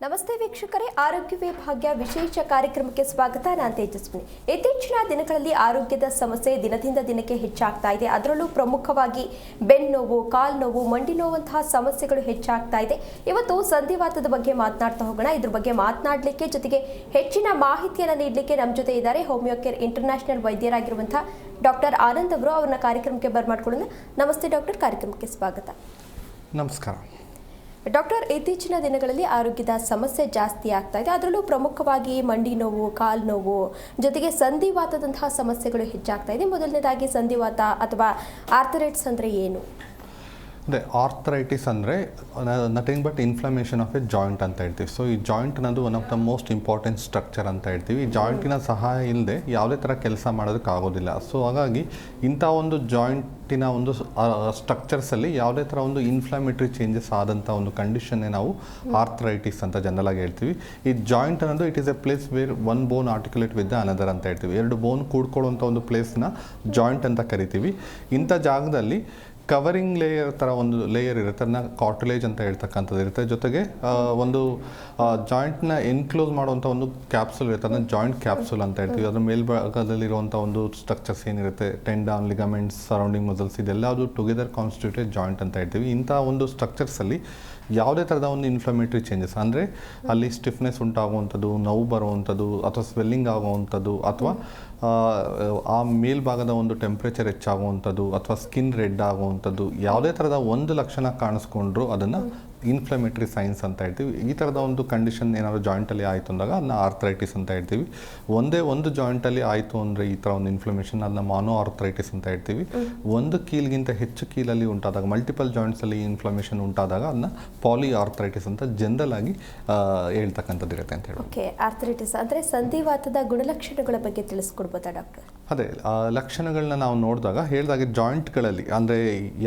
ನಮಸ್ತೆ ವೀಕ್ಷಕರೇ, ಆರೋಗ್ಯವೇ ಭಾಗ್ಯ ವಿಶೇಷ ಕಾರ್ಯಕ್ರಮಕ್ಕೆ ಸ್ವಾಗತ. ನಾನು ತೇಜಸ್ವಿನಿ. ಇತ್ತೀಚಿನ ದಿನಗಳಲ್ಲಿ ಆರೋಗ್ಯದ ಸಮಸ್ಯೆ ದಿನದಿಂದ ದಿನಕ್ಕೆ ಹೆಚ್ಚಾಗ್ತಾ ಇದೆ. ಅದರಲ್ಲೂ ಪ್ರಮುಖವಾಗಿ ಬೆನ್ನೋವು, ಕಾಲು ನೋವು, ಮಂಡಿ ನೋವಂತಹ ಸಮಸ್ಯೆಗಳು ಹೆಚ್ಚಾಗ್ತಾ ಇದೆ. ಇವತ್ತು ಸಂಧಿವಾತದ ಬಗ್ಗೆ ಮಾತನಾಡ್ತಾ ಹೋಗೋಣ. ಇದ್ರ ಬಗ್ಗೆ ಮಾತನಾಡಲಿಕ್ಕೆ ಜೊತೆಗೆ ಹೆಚ್ಚಿನ ಮಾಹಿತಿಯನ್ನು ನೀಡಲಿಕ್ಕೆ ನಮ್ಮ ಜೊತೆ ಇದ್ದಾರೆ ಹೋಮಿಯೋ ಕೇರ್ ಇಂಟರ್ನ್ಯಾಷನಲ್ ವೈದ್ಯರಾಗಿರುವಂತಹ ಡಾಕ್ಟರ್ ಆನಂದ್ ಅವರು. ಅವ್ರನ್ನ ಕಾರ್ಯಕ್ರಮಕ್ಕೆ ಬರ್ಮಾಡ್ಕೊಳ್ಳೋಣ. ನಮಸ್ತೆ ಡಾಕ್ಟರ್, ಕಾರ್ಯಕ್ರಮಕ್ಕೆ ಸ್ವಾಗತ. ನಮಸ್ಕಾರ ಡಾಕ್ಟರ್, ಇತ್ತೀಚಿನ ದಿನಗಳಲ್ಲಿ ಆರೋಗ್ಯದ ಸಮಸ್ಯೆ ಜಾಸ್ತಿ ಆಗ್ತಾ ಇದೆ. ಅದರಲ್ಲೂ ಪ್ರಮುಖವಾಗಿ ಮಂಡಿ ನೋವು, ಕಾಲು ನೋವು, ಜೊತೆಗೆ ಸಂಧಿವಾತದಂತಹ ಸಮಸ್ಯೆಗಳು ಹೆಚ್ಚಾಗ್ತಾ ಇದೆ. ಮೊದಲನೇದಾಗಿ ಸಂಧಿವಾತ ಅಥವಾ ಆರ್ಥರೈಟಿಸ್ ಅಂದರೆ ಏನು? ಅದೇ ಆರ್ಥರೈಟಿಸ್ ಅಂದರೆ nothing but inflammation of A joint ಅಂತ ಹೇಳ್ತೀವಿ. ಸೊ ಈ ಜಾಯಿಂಟ್ ಅನ್ನೋದು one of the most important structure ಅಂತ ಹೇಳ್ತೀವಿ. ಈ ಜಾಯಿಂಟಿನ ಸಹಾಯ ಇಲ್ಲದೆ ಯಾವುದೇ ಥರ ಕೆಲಸ ಮಾಡೋದಕ್ಕಾಗೋದಿಲ್ಲ. ಸೊ ಹಾಗಾಗಿ ಇಂಥ ಒಂದು ಜಾಯಿಂಟಿನ ಒಂದು ಸ್ಟ್ರಕ್ಚರ್ಸಲ್ಲಿ ಯಾವುದೇ ಥರ ಒಂದು ಇನ್ಫ್ಲಮೇಟ್ರಿ ಚೇಂಜಸ್ ಆದಂಥ ಒಂದು ಕಂಡೀಷನ್ನೇ ನಾವು ಆರ್ಥರೈಟಿಸ್ ಅಂತ ಜನರಲ್ ಆಗಿ ಹೇಳ್ತೀವಿ. ಈ ಜಾಯಿಂಟ್ ಅನ್ನೋದು it is A place where one bone articulate with the another ಅಂತ ಹೇಳ್ತೀವಿ. ಎರಡು ಬೋನ್ ಕೂಡ್ಕೊಳ್ಳುವಂಥ ಒಂದು ಪ್ಲೇಸ್ನ ಜಾಯಿಂಟ್ ಅಂತ ಕರಿತೀವಿ. ಇಂಥ ಜಾಗದಲ್ಲಿ ಕವರಿಂಗ್ ಲೇಯರ್ ಥರ ಒಂದು ಲೇಯರ್ ಇರುತ್ತೆ, ಅದನ್ನ ಕಾರ್ಟಿಲೇಜ್ ಅಂತ ಹೇಳ್ತಕ್ಕಂಥದ್ದು ಇರುತ್ತೆ. ಜೊತೆಗೆ ಒಂದು ಜಾಯಿಂಟ್ನ ಎನ್ಕ್ಲೋಸ್ ಮಾಡುವಂಥ ಒಂದು ಕ್ಯಾಪ್ಸುಲ್ ಇರುತ್ತೆ, ಅದನ್ನ ಜಾಯಿಂಟ್ ಕ್ಯಾಪ್ಸುಲ್ ಅಂತ ಹೇಳ್ತೀವಿ. ಅದರ ಮೇಲ್ಭಾಗದಲ್ಲಿರುವಂಥ ಒಂದು ಸ್ಟ್ರಕ್ಚರ್ಸ್ ಏನಿರುತ್ತೆ, ಟೆಂಡಾನ್, ಲಿಗಮೆಂಟ್ಸ್, ಸರೌಂಡಿಂಗ್ ಮಸಲ್ಸ್, ಇದೆಲ್ಲದು ಟುಗೆದರ್ ಕಾನ್ಸ್ಟಿಟ್ಯೂಟೆಡ್ ಜಾಯಿಂಟ್ ಅಂತ ಹೇಳ್ತೀವಿ. ಇಂಥ ಒಂದು ಸ್ಟ್ರಕ್ಚರ್ಸಲ್ಲಿ ಯಾವುದೇ ಥರದ ಒಂದು ಇನ್ಫ್ಲಮೇಟ್ರಿ ಚೇಂಜಸ್ ಅಂದರೆ ಅಲ್ಲಿ ಸ್ಟಿಫ್ನೆಸ್ ಉಂಟಾಗುವಂಥದ್ದು, ನೋವು ಬರುವಂಥದ್ದು, ಅಥವಾ ಸ್ವೆಲ್ಲಿಂಗ್ ಆಗುವಂಥದ್ದು, ಅಥವಾ ಆ ಮೇಲ್ಭಾಗದ ಒಂದು ಟೆಂಪ್ರೇಚರ್ ಹೆಚ್ಚಾಗುವಂಥದ್ದು, ಅಥವಾ ಸ್ಕಿನ್ ರೆಡ್ ಆಗುವಂಥದ್ದು, ಯಾವುದೇ ಥರದ ಒಂದು ಲಕ್ಷಣ ಕಾಣಿಸ್ಕೊಂಡ್ರು ಅದನ್ನು ಇನ್ಫ್ಲಮೇಟ್ರಿ ಸೈನ್ಸ್ ಅಂತ ಹೇಳ್ತೀವಿ. ಈ ಥರದ ಒಂದು ಕಂಡೀಷನ್ ಏನಾದರೂ ಜಾಯಿಂಟಲ್ಲಿ ಆಯಿತು ಅಂದಾಗ ಅದನ್ನ ಆರ್ಥರೈಟಿಸ್ ಅಂತ ಹೇಳ್ತೀವಿ. ಒಂದೇ ಒಂದು ಜಾಯಿಂಟಲ್ಲಿ ಆಯಿತು ಅಂದರೆ ಈ ಥರ ಒಂದು ಇನ್ಫ್ಲಮೇಷನ್, ಅದನ್ನ ಮಾನೋ ಆರ್ಥರೈಟಿಸ್ ಅಂತ ಹೇಳ್ತೀವಿ. ಒಂದು ಕೀಲ್ಗಿಂತ ಹೆಚ್ಚು ಕೀಲಲ್ಲಿ ಉಂಟಾದಾಗ, ಮಲ್ಟಿಪಲ್ ಜಾಯಿಂಟ್ಸಲ್ಲಿ ಇನ್ಫ್ಲಮೇಷನ್ ಉಂಟಾದಾಗ ಅದನ್ನ ಪಾಲಿ ಆರ್ಥರೈಟಿಸ್ ಅಂತ ಜನರಲ್ ಆಗಿ ಹೇಳ್ತಕ್ಕಂಥದ್ದು ಇರುತ್ತೆ ಅಂತ ಹೇಳಿ. ಓಕೆ, ಆರ್ಥರೈಟಿಸ್ ಅಂದರೆ ಸಂಧಿವಾತದ ಗುಣಲಕ್ಷಣಗಳ ಬಗ್ಗೆ ತಿಳಿಸ್ಕೊಡ್ಬೋದಾ ಡಾಕ್ಟರ್? ಅದೇ ಲಕ್ಷಣಗಳನ್ನ ನಾವು ನೋಡಿದಾಗ ಹೇಳಿದಾಗೆ ಜಾಯಿಂಟ್ಗಳಲ್ಲಿ ಅಂದರೆ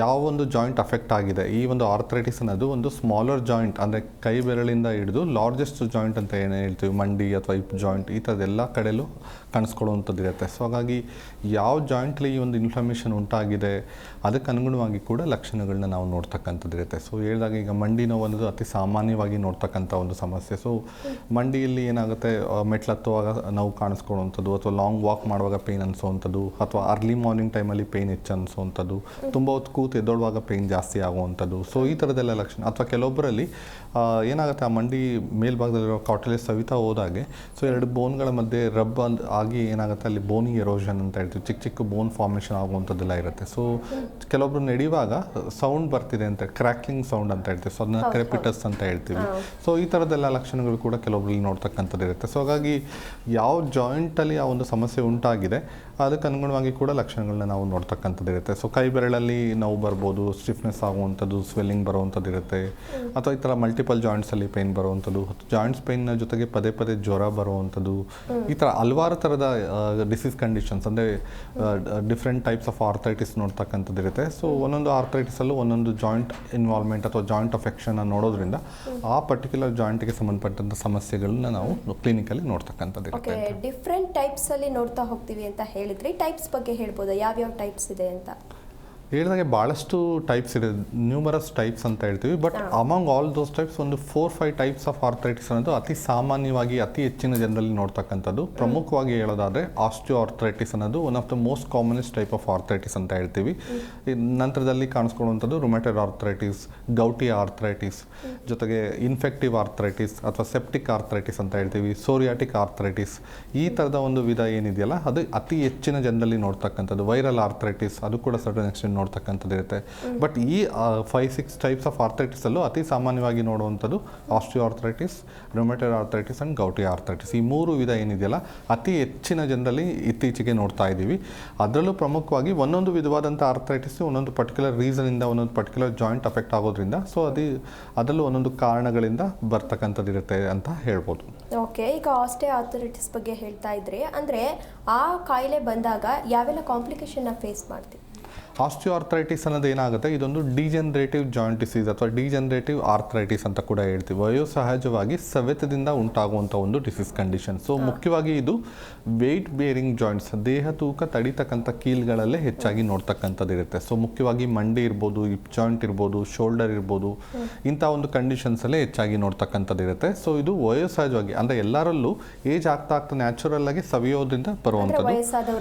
ಯಾವ ಒಂದು ಜಾಯಿಂಟ್ ಅಫೆಕ್ಟ್ ಆಗಿದೆ, ಈ ಒಂದು ಆರ್ಥರೈಟಿಸ್ ಅನ್ನೋದು ಒಂದು ಸ್ಮಾಲರ್ ಜಾಯಿಂಟ್ ಅಂದರೆ ಕೈ ಬೆರಳಿಂದ ಹಿಡಿದು ಲಾರ್ಜೆಸ್ಟ್ ಜಾಯಿಂಟ್ ಅಂತ ಏನು ಹೇಳ್ತೀವಿ, ಮಂಡಿ ಅಥವಾ ಹಿಪ್ ಜಾಯಿಂಟ್, ಈ ಥರದ್ದು ಎಲ್ಲ ಕಡೆಯಲ್ಲೂ ಕಾಣಿಸ್ಕೊಳ್ಳುವಂಥದ್ದು ಇರುತ್ತೆ. ಸೊ ಹಾಗಾಗಿ ಯಾವ ಜಾಯಿಂಟ್ಲಿ ಈ ಒಂದು ಇನ್ಫ್ಲಮೇಷನ್ ಉಂಟಾಗಿದೆ ಅದಕ್ಕೆ ಅನುಗುಣವಾಗಿ ಕೂಡ ಲಕ್ಷಣಗಳನ್ನ ನಾವು ನೋಡ್ತಕ್ಕಂಥದ್ದು ಇರುತ್ತೆ. ಸೊ ಹೇಳಿದಾಗ ಈಗ ಮಂಡಿ ನೋವು ಅನ್ನೋದು ಅತಿ ಸಾಮಾನ್ಯವಾಗಿ ನೋಡ್ತಕ್ಕಂಥ ಒಂದು ಸಮಸ್ಯೆ. ಸೊ ಮಂಡಿಯಲ್ಲಿ ಏನಾಗುತ್ತೆ, ಮೆಟ್ಲತ್ತುವಾಗ ನೋವು ಕಾಣಿಸ್ಕೊಳ್ಳುವಂಥದ್ದು, ಅಥವಾ ಲಾಂಗ್ ವಾಕ್ ಮಾಡುವಾಗ ಪೇಯ್ನ್ ಅನಿಸೋವಂಥದ್ದು, ಅಥವಾ ಅರ್ಲಿ ಮಾರ್ನಿಂಗ್ ಟೈಮಲ್ಲಿ ಪೇಯ್ನ್ ಹೆಚ್ಚು ಅನಿಸೋವಂಥದ್ದು, ತುಂಬ ಹೊತ್ತು ಕೂತು ಎದ್ದೊಳುವಾಗ ಪೇಯ್ನ್ ಜಾಸ್ತಿ ಆಗುವಂಥದ್ದು. ಸೊ ಈ ಥರದ್ದೆಲ್ಲ ಲಕ್ಷಣ. ಅಥವಾ ಕೆಲವೊಬ್ಬರಲ್ಲಿ ಏನಾಗುತ್ತೆ, ಆ ಮಂಡಿ ಮೇಲ್ಭಾಗದಲ್ಲಿರೋ ಕಾರ್ಟಿಲೇಜ್ ಸವಿತಾ ಹೋದಾಗೆ ಸೊ ಎರಡು ಬೋನ್ಗಳ ಮಧ್ಯೆ ರಬ್ ಆಗಿ ಏನಾಗುತ್ತೆ, ಅಲ್ಲಿ ಬೋನಿ ಎರೋಷನ್ ಅಂತ ಹೇಳ್ತೀವಿ, ಚಿಕ್ಕ ಚಿಕ್ಕ ಬೋನ್ ಫಾರ್ಮೇಷನ್ ಆಗುವಂಥದ್ದೆಲ್ಲ ಇರುತ್ತೆ. ಸೊ ಕೆಲವೊಬ್ರು ನಡೆಯುವಾಗ ಸೌಂಡ್ ಬರ್ತಿದೆ ಅಂತ, ಕ್ರ್ಯಾಕ್ಲಿಂಗ್ ಸೌಂಡ್ ಅಂತ ಹೇಳ್ತೀವಿ. ಸೊ ಅದನ್ನ ಕ್ರೆಪಿಟಸ್ ಅಂತ ಹೇಳ್ತೀವಿ. ಸೊ ಈ ಥರದ್ದೆಲ್ಲ ಲಕ್ಷಣಗಳು ಕೂಡ ಕೆಲವೊಬ್ಬರಲ್ಲಿ ನೋಡ್ತಕ್ಕಂಥದ್ದು ಇರುತ್ತೆ. ಸೊ ಹಾಗಾಗಿ ಯಾವ ಜಾಯಿಂಟಲ್ಲಿ ಆ ಒಂದು ಸಮಸ್ಯೆ ಉಂಟಾಗಿದೆ ಅದಕ್ಕೆ ಅನುಗುಣವಾಗಿ ಕೂಡ ಲಕ್ಷಣಗಳನ್ನ ನಾವು ನೋಡ್ತಕ್ಕಂಥದ್ದು ಇರುತ್ತೆ. ಸೊ ಕೈ ಬೆರಳಲ್ಲಿ ನೋವು ಬರ್ಬೋದು, ಸ್ಟಿಫ್ನೆಸ್ ಆಗುವಂಥದ್ದು, ಸ್ವೆಲ್ಲಿಂಗ್ ಬರುವಂಥದ್ದು ಇರುತ್ತೆ, ಅಥವಾ ಈ ಥರ ಮಲ್ಟಿಪಲ್ ಜಾಯಿಂಟ್ಸಲ್ಲಿ ಪೇಯ್ನ್ ಬರುವಂಥದ್ದು, ಜಾಯಿಂಟ್ಸ್ ಪೇಯ್ನ ಜೊತೆಗೆ ಪದೇ ಪದೇ ಜ್ವರ ಬರುವಂಥದ್ದು, ಈ ಥರ ಹಲವಾರು ಥರದ ಡಿಸೀಸ್ ಕಂಡೀಷನ್ಸ್ ಅಂದರೆ ಡಿಫ್ರೆಂಟ್ ಟೈಪ್ಸ್ ಆಫ್ ಆರ್ಥರೈಟಿಸ್ ನೋಡ್ತಕ್ಕಂಥದ್ದು ಇರುತ್ತೆ. ಸೊ ಒಂದೊಂದು ಆರ್ಥರೈಟಿಸಲ್ಲೂ ಒಂದೊಂದು ಜಾಯಿಂಟ್ ಇನ್ವಾಲ್ವ್ಮೆಂಟ್ ಅಥವಾ ಜಾಯಿಂಟ್ ಅಫೆಕ್ಷನ್ ನೋಡೋದ್ರಿಂದ ಆ ಪರ್ಟಿಕ್ಯುಲರ್ ಜಾಯಿಂಟ್ಗೆ ಸಂಬಂಧಪಟ್ಟಂಥ ಸಮಸ್ಯೆಗಳನ್ನ ನಾವು ಕ್ಲಿನಿಕಲ್ಲಿ ನೋಡ್ತಕ್ಕಂಥದ್ದು ಇರುತ್ತೆ. ಡಿಫ್ರೆಂಟ್ ಟೈಪ್ಸ್ ಅಲ್ಲಿ ನೋಡ್ತಾ ಹೋಗ್ತೀವಿ ಅಂತ ಹೇಳಿದ್ರಿ. ಟೈಪ್ಸ್ ಬಗ್ಗೆ ಹೇಳ್ಬೋದಾ, ಯಾವ್ಯಾವ ಟೈಪ್ಸ್ ಇದೆ ಅಂತ? ಹೇಳಿದಾಗೆ ಭಾಳಷ್ಟು ಟೈಪ್ಸ್ ಇದೆ, ನ್ಯೂಮರಸ್ ಟೈಪ್ಸ್ ಅಂತ ಹೇಳ್ತೀವಿ. But among all those types ಒಂದು 4-5 ಟೈಪ್ಸ್ ಆಫ್ ಆರ್ಥರೈಟಿಸ್ ಅನ್ನೋದು ಅತಿ ಸಾಮಾನ್ಯವಾಗಿ ಅತಿ ಹೆಚ್ಚಿನ ಜನರಲ್ಲಿ ನೋಡ್ತಕ್ಕಂಥದ್ದು. ಪ್ರಮುಖವಾಗಿ ಹೇಳೋದಾದರೆ ಆಸ್ಟಿಯೋ ಆರ್ಥರೈಟಿಸ್ ಅನ್ನೋದು one of the most commonest type of arthritis ಅಂತ ಹೇಳ್ತೀವಿ. ನಂತರದಲ್ಲಿ ಕಾಣಿಸ್ಕೊಳ್ಳುವಂಥದ್ದು ರುಮೆಟೆಡ್ ಆರ್ಥರೈಟಿಸ್, ಗೌಟಿ ಆರ್ಥರೈಟಿಸ್, ಜೊತೆಗೆ ಇನ್ಫೆಕ್ಟಿವ್ ಆರ್ಥರೈಟಿಸ್ ಅಥವಾ ಸೆಪ್ಟಿಕ್ ಆರ್ಥರೈಟಿಸ್ ಅಂತ ಹೇಳ್ತೀವಿ, ಸೋರಿಯಾಟಿಕ್ ಆರ್ಥರೈಟಿಸ್. ಈ ಥರದ ಒಂದು ವಿಧ ಏನಿದೆಯಲ್ಲ ಅದು ಅತಿ ಹೆಚ್ಚಿನ ಜನರಲ್ಲಿ ನೋಡ್ತಕ್ಕಂಥದ್ದು. ವೈರಲ್ ಆರ್ಥರೈಟಿಸ್ ಅದು ಕೂಡ ಸರ್ಟನ್ ಎಕ್ಸ್ಟೆಂಟ್ ನೋಡ್ತಕ್ಕಂಥದ್ದು ಇರುತ್ತೆ. ಬಟ್ ಈ 5-6 ಟೈಪ್ಸ್ ಆಫ್ ಆರ್ಥರೈಟಿಸಲ್ಲೂ ಅತಿ ಸಾಮಾನ್ಯವಾಗಿ ನೋಡುವಂಥದ್ದು osteoarthritis, rheumatoid arthritis and gouty arthritis. ಈ ಮೂರು ವಿಧ ಏನಿದೆಯಲ್ಲ ಅತಿ ಹೆಚ್ಚಿನ ಜನರಲ್ಲಿ ಇತ್ತೀಚೆಗೆ ನೋಡ್ತಾ ಇದ್ದೀವಿ. ಅದರಲ್ಲೂ ಪ್ರಮುಖವಾಗಿ ಒಂದೊಂದು ವಿಧವಾದಂಥ ಆರ್ಥರೈಟಿಸ್ ಒಂದೊಂದು ಪರ್ಟಿಕ್ಯುಲರ್ ರೀಸನಿಂದ, ಒಂದೊಂದು ಪರ್ಟಿಕ್ಯುಲರ್ ಜಾಯಿಂಟ್ ಅಫೆಕ್ಟ್ ಆಗೋದ್ರಿಂದ ಸೊ ಅದರಲ್ಲೂ ಒಂದೊಂದು ಕಾರಣಗಳಿಂದ ಬರ್ತಕ್ಕಂಥದ್ದು ಇರುತ್ತೆ ಅಂತ ಹೇಳ್ಬೋದು. ಓಕೆ, ಈಗ ಆಸ್ಟಿಯೋ ಆರ್ಥರೈಟಿಸ್ ಬಗ್ಗೆ ಹೇಳ್ತಾ ಇದ್ರೆ ಅಂದರೆ ಆ ಕಾಯಿಲೆ ಬಂದಾಗ ಯಾವೆಲ್ಲ ಕಾಂಪ್ಲಿಕೇಶನ್ನ ಫೇಸ್ ಮಾಡ್ತೀವಿ? ಆಸ್ಟಿಯೋಆರ್ಥರೈಟಿಸ್ ಅನ್ನೋದು ಏನಾಗುತ್ತೆ, ಇದೊಂದು ಡಿಜನರೇಟಿವ್ ಜಾಯಿಂಟ್ ಡಿಸೀಸ್ ಅಥವಾ ಡಿಜನರೇಟಿವ್ ಆರ್ಥರೈಟಿಸ್ ಅಂತ ಕೂಡ ಹೇಳ್ತೀವಿ. ವಯೋಸಹಜವಾಗಿ ಸವೆತದಿಂದ ಉಂಟಾಗುವಂಥ ಒಂದು ಡಿಸೀಸ್ ಕಂಡೀಷನ್. ಸೊ ಮುಖ್ಯವಾಗಿ ಇದು ವೆಯ್ಟ್ ಬೇರಿಂಗ್ ಜಾಯಿಂಟ್ಸ್, ದೇಹ ತೂಕ ತಡಿತಕ್ಕಂಥ ಕೀಲ್ಗಳಲ್ಲೇ ಹೆಚ್ಚಾಗಿ ನೋಡ್ತಕ್ಕಂಥದ್ದು ಇರುತ್ತೆ. ಸೊ ಮುಖ್ಯವಾಗಿ ಮಂಡಿ ಇರ್ಬೋದು, ಹಿಪ್ ಜಾಯಿಂಟ್ ಇರ್ಬೋದು, ಶೋಲ್ಡರ್ ಇರ್ಬೋದು, ಇಂಥ ಒಂದು ಕಂಡೀಷನ್ಸಲ್ಲೇ ಹೆಚ್ಚಾಗಿ ನೋಡ್ತಕ್ಕಂಥದ್ದು ಇರುತ್ತೆ. ಸೊ ಇದು ವಯೋಸಹಜವಾಗಿ ಅಂದರೆ ಎಲ್ಲರಲ್ಲೂ ಏಜ್ ಆಗ್ತಾ ನ್ಯಾಚುರಲ್ ಆಗಿ ಸವಿಯೋದ್ರಿಂದ ಬರುವಂಥದ್ದು,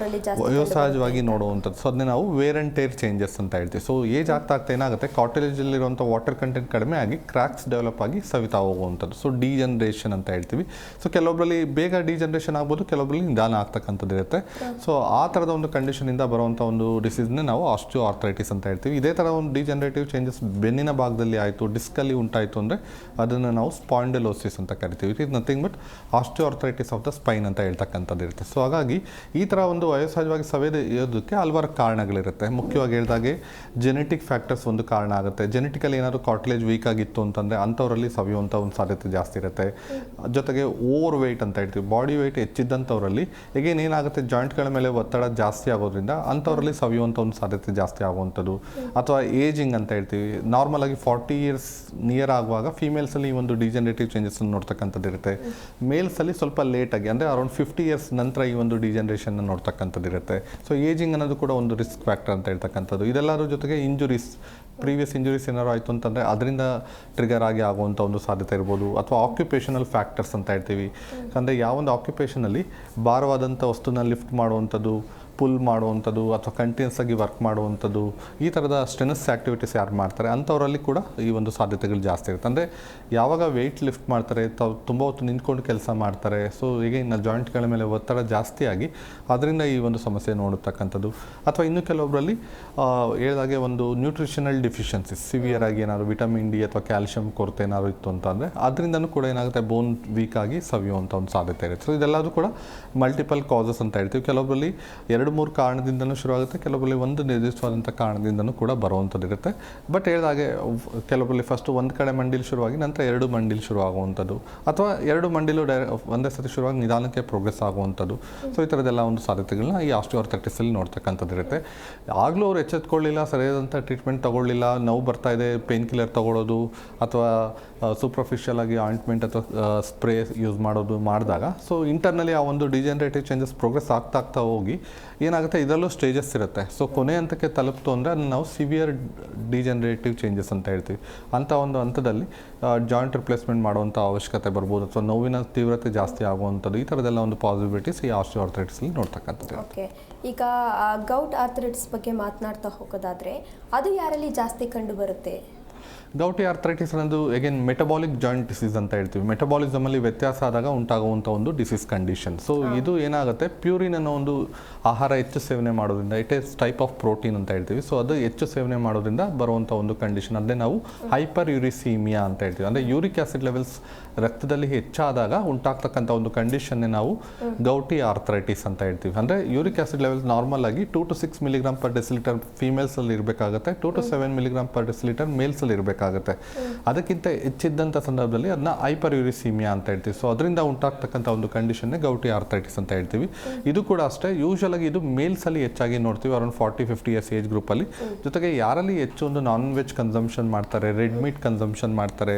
ವಯೋಸಹಜವಾಗಿ ನೋಡುವಂಥದ್ದು. ಸೊ ಅದನ್ನೇ ನಾವು ವೇರ್ ಆ್ಯಂಡ್ ಟೇರ್ ಚೇಂಜಸ್ ಅಂತ ಹೇಳ್ತೀವಿ. ಸೊ ಏಜ್ ಆಗ್ತಾ ಏನಾಗುತ್ತೆ, ಕಾರ್ಟಿಲೇಜಲ್ಲಿರುವಂಥ ವಾಟರ್ ಕಂಟೆಂಟ್ ಕಡಿಮೆ ಆಗಿ ಕ್ರ್ಯಾಕ್ಸ್ ಡೆವಲಪ್ ಆಗಿ ಸವಿತಾ ಹೋಗುವಂಥದ್ದು. ಸೊ ಡಿಜನರೇಷನ್ ಅಂತ ಹೇಳ್ತೀವಿ. ಸೊ ಕೆಲವೊಬ್ಬರಲ್ಲಿ ಬೇಗ ಡಿಜನರೇಷನ್ ಆಗ್ಬೋದು, ಕೆಲವೊಬ್ಬರಲ್ಲಿ ನಿಧಾನ ಆಗ್ತಕ್ಕಂಥದ್ದು ಇರುತ್ತೆ. ಸೊ ಆ ಥರದ ಒಂದು ಕಂಡೀಷನಿಂದ ಬರುವಂಥ ಒಂದು ಡಿಸೀಸ್ನೇ ನಾವು ಆಸ್ಟಿಯೋಆರ್ಥರೈಟಿಸ್ ಅಂತ ಹೇಳ್ತೀವಿ. ಇದೇ ಥರ ಒಂದು ಡಿಜನರೇಟಿವ್ ಚೇಂಜಸ್ ಬೆನ್ನಿನ ಭಾಗದಲ್ಲಿ ಆಯಿತು, ಡಿಸ್ಕಲ್ಲಿ ಉಂಟಾಯಿತು ಅಂದರೆ ಅದನ್ನು ನಾವು ಸ್ಪಾಂಡಿಲೋಸಿಸ್ ಅಂತ ಕರಿತೀವಿ. It is nothing but osteoarthritis of the spine ಅಂತ ಹೇಳ್ತಕ್ಕಂಥದ್ದು ಇರುತ್ತೆ. ಸೊ ಹಾಗಾಗಿ ಈ ಥರ ಒಂದು ವಯೋಸಹಜವಾಗಿ ಸವೆಯೋದಕ್ಕೆ ಹಲವಾರು ಕಾರಣಗಳಿರುತ್ತೆ. ಮುಖ್ಯವಾಗಿ ಹೇಳಿದಾಗೆ ಜೆನೆಟಿಕ್ ಫ್ಯಾಕ್ಟರ್ಸ್ ಒಂದು ಕಾರಣ ಆಗುತ್ತೆ. ಜೆನೆಟಿಕಲಿ ಏನಾದರೂ ಕಾರ್ಟಿಲೇಜ್ ವೀಕ್ ಆಗಿತ್ತು ಅಂತಂದರೆ ಅಂಥವರಲ್ಲಿ ಸವಿಯುವಂಥ ಒಂದು ಸಾಧ್ಯತೆ ಜಾಸ್ತಿ ಇರುತ್ತೆ. ಜೊತೆಗೆ ಓವರ್ ವೆಯ್ಟ್ ಅಂತ ಹೇಳ್ತೀವಿ, ಬಾಡಿ ವೆಯ್ಟ್ ಹೆಚ್ಚಿದ್ದಂಥವರಲ್ಲಿ ಈಗೇನು ಏನಾಗುತ್ತೆ, ಜಾಯಿಂಟ್ಗಳ ಮೇಲೆ ಒತ್ತಡ ಜಾಸ್ತಿ ಆಗೋದ್ರಿಂದ ಅಂಥವರಲ್ಲಿ ಸವಿಯುವಂಥ ಒಂದು ಸಾಧ್ಯತೆ ಜಾಸ್ತಿ ಆಗುವಂಥದ್ದು. ಅಥವಾ ಏಜಿಂಗ್ ಅಂತ ಹೇಳ್ತೀವಿ, ನಾರ್ಮಲ್ ಆಗಿ 40 ಇಯರ್ಸ್ ನಿಯರ್ ಆಗುವಾಗ ಫೀಮೇಲ್ಸಲ್ಲಿ ಈ ಒಂದು ಡಿಜನರೇಟಿವ್ ಚೇಂಜಸ್ ನೋಡ್ತಕ್ಕಂಥದ್ದು ಇರುತ್ತೆ. ಮೇಲ್ಸಲ್ಲಿ ಸ್ವಲ್ಪ ಲೇಟಾಗಿ ಅಂದರೆ ಅರೌಂಡ್ 50 ಇಯರ್ಸ್ ನಂತರ ಈ ಒಂದು ಡಿಜನರೇಷನ್ ನೋಡ್ತಕ್ಕಂಥದ್ದು ಇರುತ್ತೆ. ಸೊ ಏಜಿಂಗ್ ಅನ್ನೋದು ಕೂಡ ಒಂದು ರಿಸ್ಕ್ ಫ್ಯಾಕ್ಟರ್ ಅಂತ ಹೇಳ್ತಕ್ಕಂಥದ್ದು. ಇದೆಲ್ಲರ ಜೊತೆಗೆ ಇಂಜುರೀಸ್, ಪ್ರೀವಿಯಸ್ ಇಂಜುರೀಸ್ ಏನಾರು ಆಯಿತು ಅಂತಂದರೆ ಅದರಿಂದ ಟ್ರಿಗರ್ ಆಗಿ ಆಗುವಂಥ ಒಂದು ಸಾಧ್ಯತೆ ಇರ್ಬೋದು. ಅಥವಾ ಆಕ್ಯುಪೇಷನಲ್ ಫ್ಯಾಕ್ಟರ್ಸ್ ಅಂತ ಹೇಳ್ತೀವಿ, ಅಂದರೆ ಯಾವೊಂದು ಆಕ್ಯುಪೇಷನಲ್ಲಿ ಭಾರವಾದಂಥ ವಸ್ತುನ ಲಿಫ್ಟ್ ಮಾಡುವಂಥದ್ದು, ಪುಲ್ ಮಾಡುವಂಥದ್ದು ಅಥವಾ ಕಂಟಿನ್ಯೂಸ್ ಆಗಿ ವರ್ಕ್ ಮಾಡುವಂಥದ್ದು, ಈ ಥರದ ಸ್ಟ್ರೆನಸ್ ಆ್ಯಕ್ಟಿವಿಟೀಸ್ ಯಾರು ಮಾಡ್ತಾರೆ ಅಂಥವರಲ್ಲಿ ಕೂಡ ಈ ಒಂದು ಸಾಧ್ಯತೆಗಳು ಜಾಸ್ತಿ ಇರುತ್ತೆ. ಅಂದರೆ ಯಾವಾಗ ವೆಯ್ಟ್ ಲಿಫ್ಟ್ ಮಾಡ್ತಾರೆ, ತುಂಬ ಹೊತ್ತು ನಿಂತ್ಕೊಂಡು ಕೆಲಸ ಮಾಡ್ತಾರೆ, ಸೊ ಈಗ ಇನ್ನು ಜಾಯಿಂಟ್ಗಳ ಮೇಲೆ ಒತ್ತಡ ಜಾಸ್ತಿ ಆಗಿ ಅದರಿಂದ ಈ ಒಂದು ಸಮಸ್ಯೆ ನೋಡತಕ್ಕಂಥದ್ದು. ಅಥವಾ ಇನ್ನು ಕೆಲವೊಬ್ಬರಲ್ಲಿ ಹೇಳಿದಾಗೆ ಒಂದು ನ್ಯೂಟ್ರಿಷನಲ್ ಡಿಫಿಷಿಯನ್ಸಿಸ್, ಸಿವಿಯರ್ ಆಗಿ ಏನಾದ್ರು ವಿಟಮಿನ್ ಡಿ ಅಥವಾ ಕ್ಯಾಲ್ಶಿಯಂ ಕೊರತೆ ಏನಾದ್ರು ಇತ್ತು ಅಂತಂದರೆ ಅದರಿಂದನೂ ಕೂಡ ಏನಾಗುತ್ತೆ, ಬೋನ್ ವೀಕ್ ಆಗಿ ಸವಿಯುವಂಥ ಒಂದು ಸಾಧ್ಯತೆ ಇರುತ್ತೆ. ಸೊ ಇದೆಲ್ಲದೂ ಕೂಡ ಮಲ್ಟಿಪಲ್ ಕಾಸಸ್ ಅಂತ ಹೇಳ್ತೀವಿ. ಕೆಲವೊಬ್ಬರಲ್ಲಿ 2-3 ಕಾರಣದಿಂದನೂ ಶುರುವಾಗುತ್ತೆ, ಕೆಲವೊಬ್ಬರಲ್ಲಿ ಒಂದು ನಿರ್ದಿಷ್ಟವಾದಂಥ ಕಾರಣದಿಂದನೂ ಕೂಡ ಬರುವಂಥದ್ದು ಇರುತ್ತೆ. ಬಟ್ ಹೇಳಿದಾಗೆ ಕೆಲವೊಬ್ಬರಲ್ಲಿ ಫಸ್ಟ್ ಒಂದು ಕಡೆ ಮಂಡಿಲಿ ಶುರುವಾಗಿ ನಂತರ 2 ಮಂಡಿಲಿ ಶುರುವಾಗುವಂಥದ್ದು, ಅಥವಾ 2 ಮಂಡಿಲು ಒಂದೇ ಸತಿ ಶುರುವಾಗಿ ನಿಧಾನಕ್ಕೆ ಪ್ರೋಗ್ರೆಸ್ ಆಗುವಂಥದ್ದು. ಸೊ ಈ ಥರದ್ದೆಲ್ಲ ಒಂದು ಸಾಧ್ಯತೆಗಳನ್ನ ಈ ಆಸ್ಟಿಯೋಆರ್ಥರೈಟಿಸಲ್ಲಿ ನೋಡ್ತಕ್ಕಂಥದ್ದು ಇರುತ್ತೆ. ಆಗಲೂ ಅವ್ರು ಎಚ್ಚೆತ್ಕೊಳ್ಳಿಲ್ಲ, ಸರಿಯಾದಂಥ ಟ್ರೀಟ್ಮೆಂಟ್ ತೊಗೊಳ್ಳಿಲ್ಲ, ನೋವು ಬರ್ತಾ ಇದೆ, ಪೇನ್ ಕಿಲ್ಲರ್ ತೊಗೊಳ್ಳೋದು ಅಥವಾ ಸೂಪರ್ಫಿಷಿಯಲ್ ಆಗಿ ಆಯಿಂಟ್ಮೆಂಟ್ ಅಥವಾ ಸ್ಪ್ರೇ ಯೂಸ್ ಮಾಡಿದಾಗ ಸೊ ಇಂಟರ್ನಲಿ ಆ ಒಂದು ಡಿಜನರೇಟಿವ್ ಚೇಂಜಸ್ ಪ್ರೋಗ್ರೆಸ್ ಆಗ್ತಾ ಹೋಗಿ ಏನಾಗುತ್ತೆ, ಇದರಲ್ಲೂ ಸ್ಟೇಜಸ್ ಇರುತ್ತೆ. ಸೊ ಕೊನೆ ಹಂತಕ್ಕೆ ತಲುಪ್ತು ಅಂದರೆ ಅದನ್ನು ನಾವು ಸಿವಿಯರ್ ಡಿಜನರೇಟಿವ್ ಚೇಂಜಸ್ ಅಂತ ಹೇಳ್ತೀವಿ. ಅಂಥ ಒಂದು ಹಂತದಲ್ಲಿ ಜಾಯಿಂಟ್ ರಿಪ್ಲೇಸ್ಮೆಂಟ್ ಮಾಡುವಂಥ ಅವಶ್ಯಕತೆ ಬರ್ಬೋದು, ಅಥವಾ ನೋವಿನ ತೀವ್ರತೆ ಜಾಸ್ತಿ ಆಗುವಂಥದ್ದು, ಈ ಥರದ್ದೆಲ್ಲ ಒಂದು ಪಾಸಿಬಿಲಿಟೀಸ್ ಈ ಆಸ್ಟಿಯೋಆರ್ಥರೈಟಿಸಲ್ಲಿ ನೋಡ್ತಕ್ಕಂಥದ್ದು. ಓಕೆ, ಈಗ ಗೌಟ್ ಆರ್ಥರೈಟಿಸ್ ಬಗ್ಗೆ ಮಾತನಾಡ್ತಾ ಹೋಗೋದಾದರೆ ಅದು ಯಾರಲ್ಲಿ ಜಾಸ್ತಿ ಕಂಡು ಬರುತ್ತೆ? ಗೌಟಿ ಆರ್ಥರೈಟಿಸ್ ಅನ್ನೋದು ಅಗೇನ್ ಮೆಟಬಾಲಿಕ್ ಜಾಯಿಂಟ್ ಡಿಸೀಸ್ ಅಂತ ಹೇಳ್ತೀವಿ. ಮೆಟಬಾಲಿಸಮಲ್ಲಿ ವ್ಯತ್ಯಾಸ ಆದಾಗ ಉಂಟಾಗುವಂಥ ಒಂದು ಡಿಸೀಸ್ ಕಂಡೀಷನ್. ಸೊ ಇದು ಏನಾಗುತ್ತೆ, ಪ್ಯೂರಿನ್ ಅನ್ನೋ ಒಂದು ಆಹಾರ ಹೆಚ್ಚು ಸೇವನೆ ಮಾಡೋದ್ರಿಂದ, it is type of protein ಅಂತ ಹೇಳ್ತೀವಿ. ಸೊ ಅದು ಹೆಚ್ಚು ಸೇವನೆ ಮಾಡೋದ್ರಿಂದ ಬರುವಂಥ ಒಂದು ಕಂಡೀಷನ್, ಅದೇ ನಾವು ಹೈಪರ್ ಯೂರಿಸೀಮಿಯಾ ಅಂತ ಹೇಳ್ತೀವಿ. ಅಂದರೆ ಯೂರಿಕ್ ಆಸಿಡ್ ಲೆವೆಲ್ಸ್ ರಕ್ತದಲ್ಲಿ ಹೆಚ್ಚಾದಾಗ ಉಂಟಾಗ್ತಕ್ಕಂಥ ಒಂದು ಕಂಡೀಷನ್ನೇ ನಾವು ಗೌಟಿ ಆರ್ಥರೈಟಿಸ್ ಅಂತ ಹೇಳ್ತೀವಿ. ಅಂದರೆ ಯೂರಿಕ್ ಆಸಿಡ್ ಲೆವೆಲ್ಸ್ ನಾರ್ಮಲ್ ಆಗಿ 2 to 6 ಮಿಲಿಗ್ರಾಮ್ ಪರ್ ಡೆಸಿಲೀಟರ್ ಫೀಮೇಲ್ಸಲ್ಲಿ ಇರಬೇಕಾಗುತ್ತೆ, 2 to 7 ಮಿಲಿಗ್ರಾಮ್ ಪರ್ ಡೆಸಿಲೀಟರ್ ಮೇಲ್ಸಲ್ಲಿ ಇರಬೇಕಾಗುತ್ತೆ. ಅದಕ್ಕಿಂತ ಹೆಚ್ಚಿದ್ದಂಥ ಸಂದರ್ಭದಲ್ಲಿ ಅದನ್ನ ಹೈಪರ್ ಯೂರಿಸೀಮಿಯಾ ಅಂತ ಹೇಳ್ತೀವಿ. ಸೊ ಅದರಿಂದ ಉಂಟಾಗ್ತಕ್ಕಂಥ ಒಂದು ಕಂಡೀಷನ್ನೇ ಗೌಟಿ ಆರ್ಥರೈಟಿಸ್ ಅಂತ ಹೇಳ್ತೀವಿ. ಇದು ಕೂಡ ಅಷ್ಟೇ, ಯೂಶುವಲ್ ಆಗಿ ಇದು ಮೇಲ್ಸಲ್ಲಿ ಹೆಚ್ಚಾಗಿ ನೋಡ್ತೀವಿ, ಅರೌಂಡ್ 40-50 ಇಯರ್ಸ್ ಏಜ್ ಗ್ರೂಪಲ್ಲಿ. ಜೊತೆಗೆ ಯಾರಲ್ಲಿ ಹೆಚ್ಚು ಒಂದು ನಾನ್ ವೆಜ್ ಕನ್ಸಂಪ್ಷನ್ ಮಾಡ್ತಾರೆ, ರೆಡ್ ಮೀಟ್ ಕನ್ಸಂಪ್ಷನ್ ಮಾಡ್ತಾರೆ,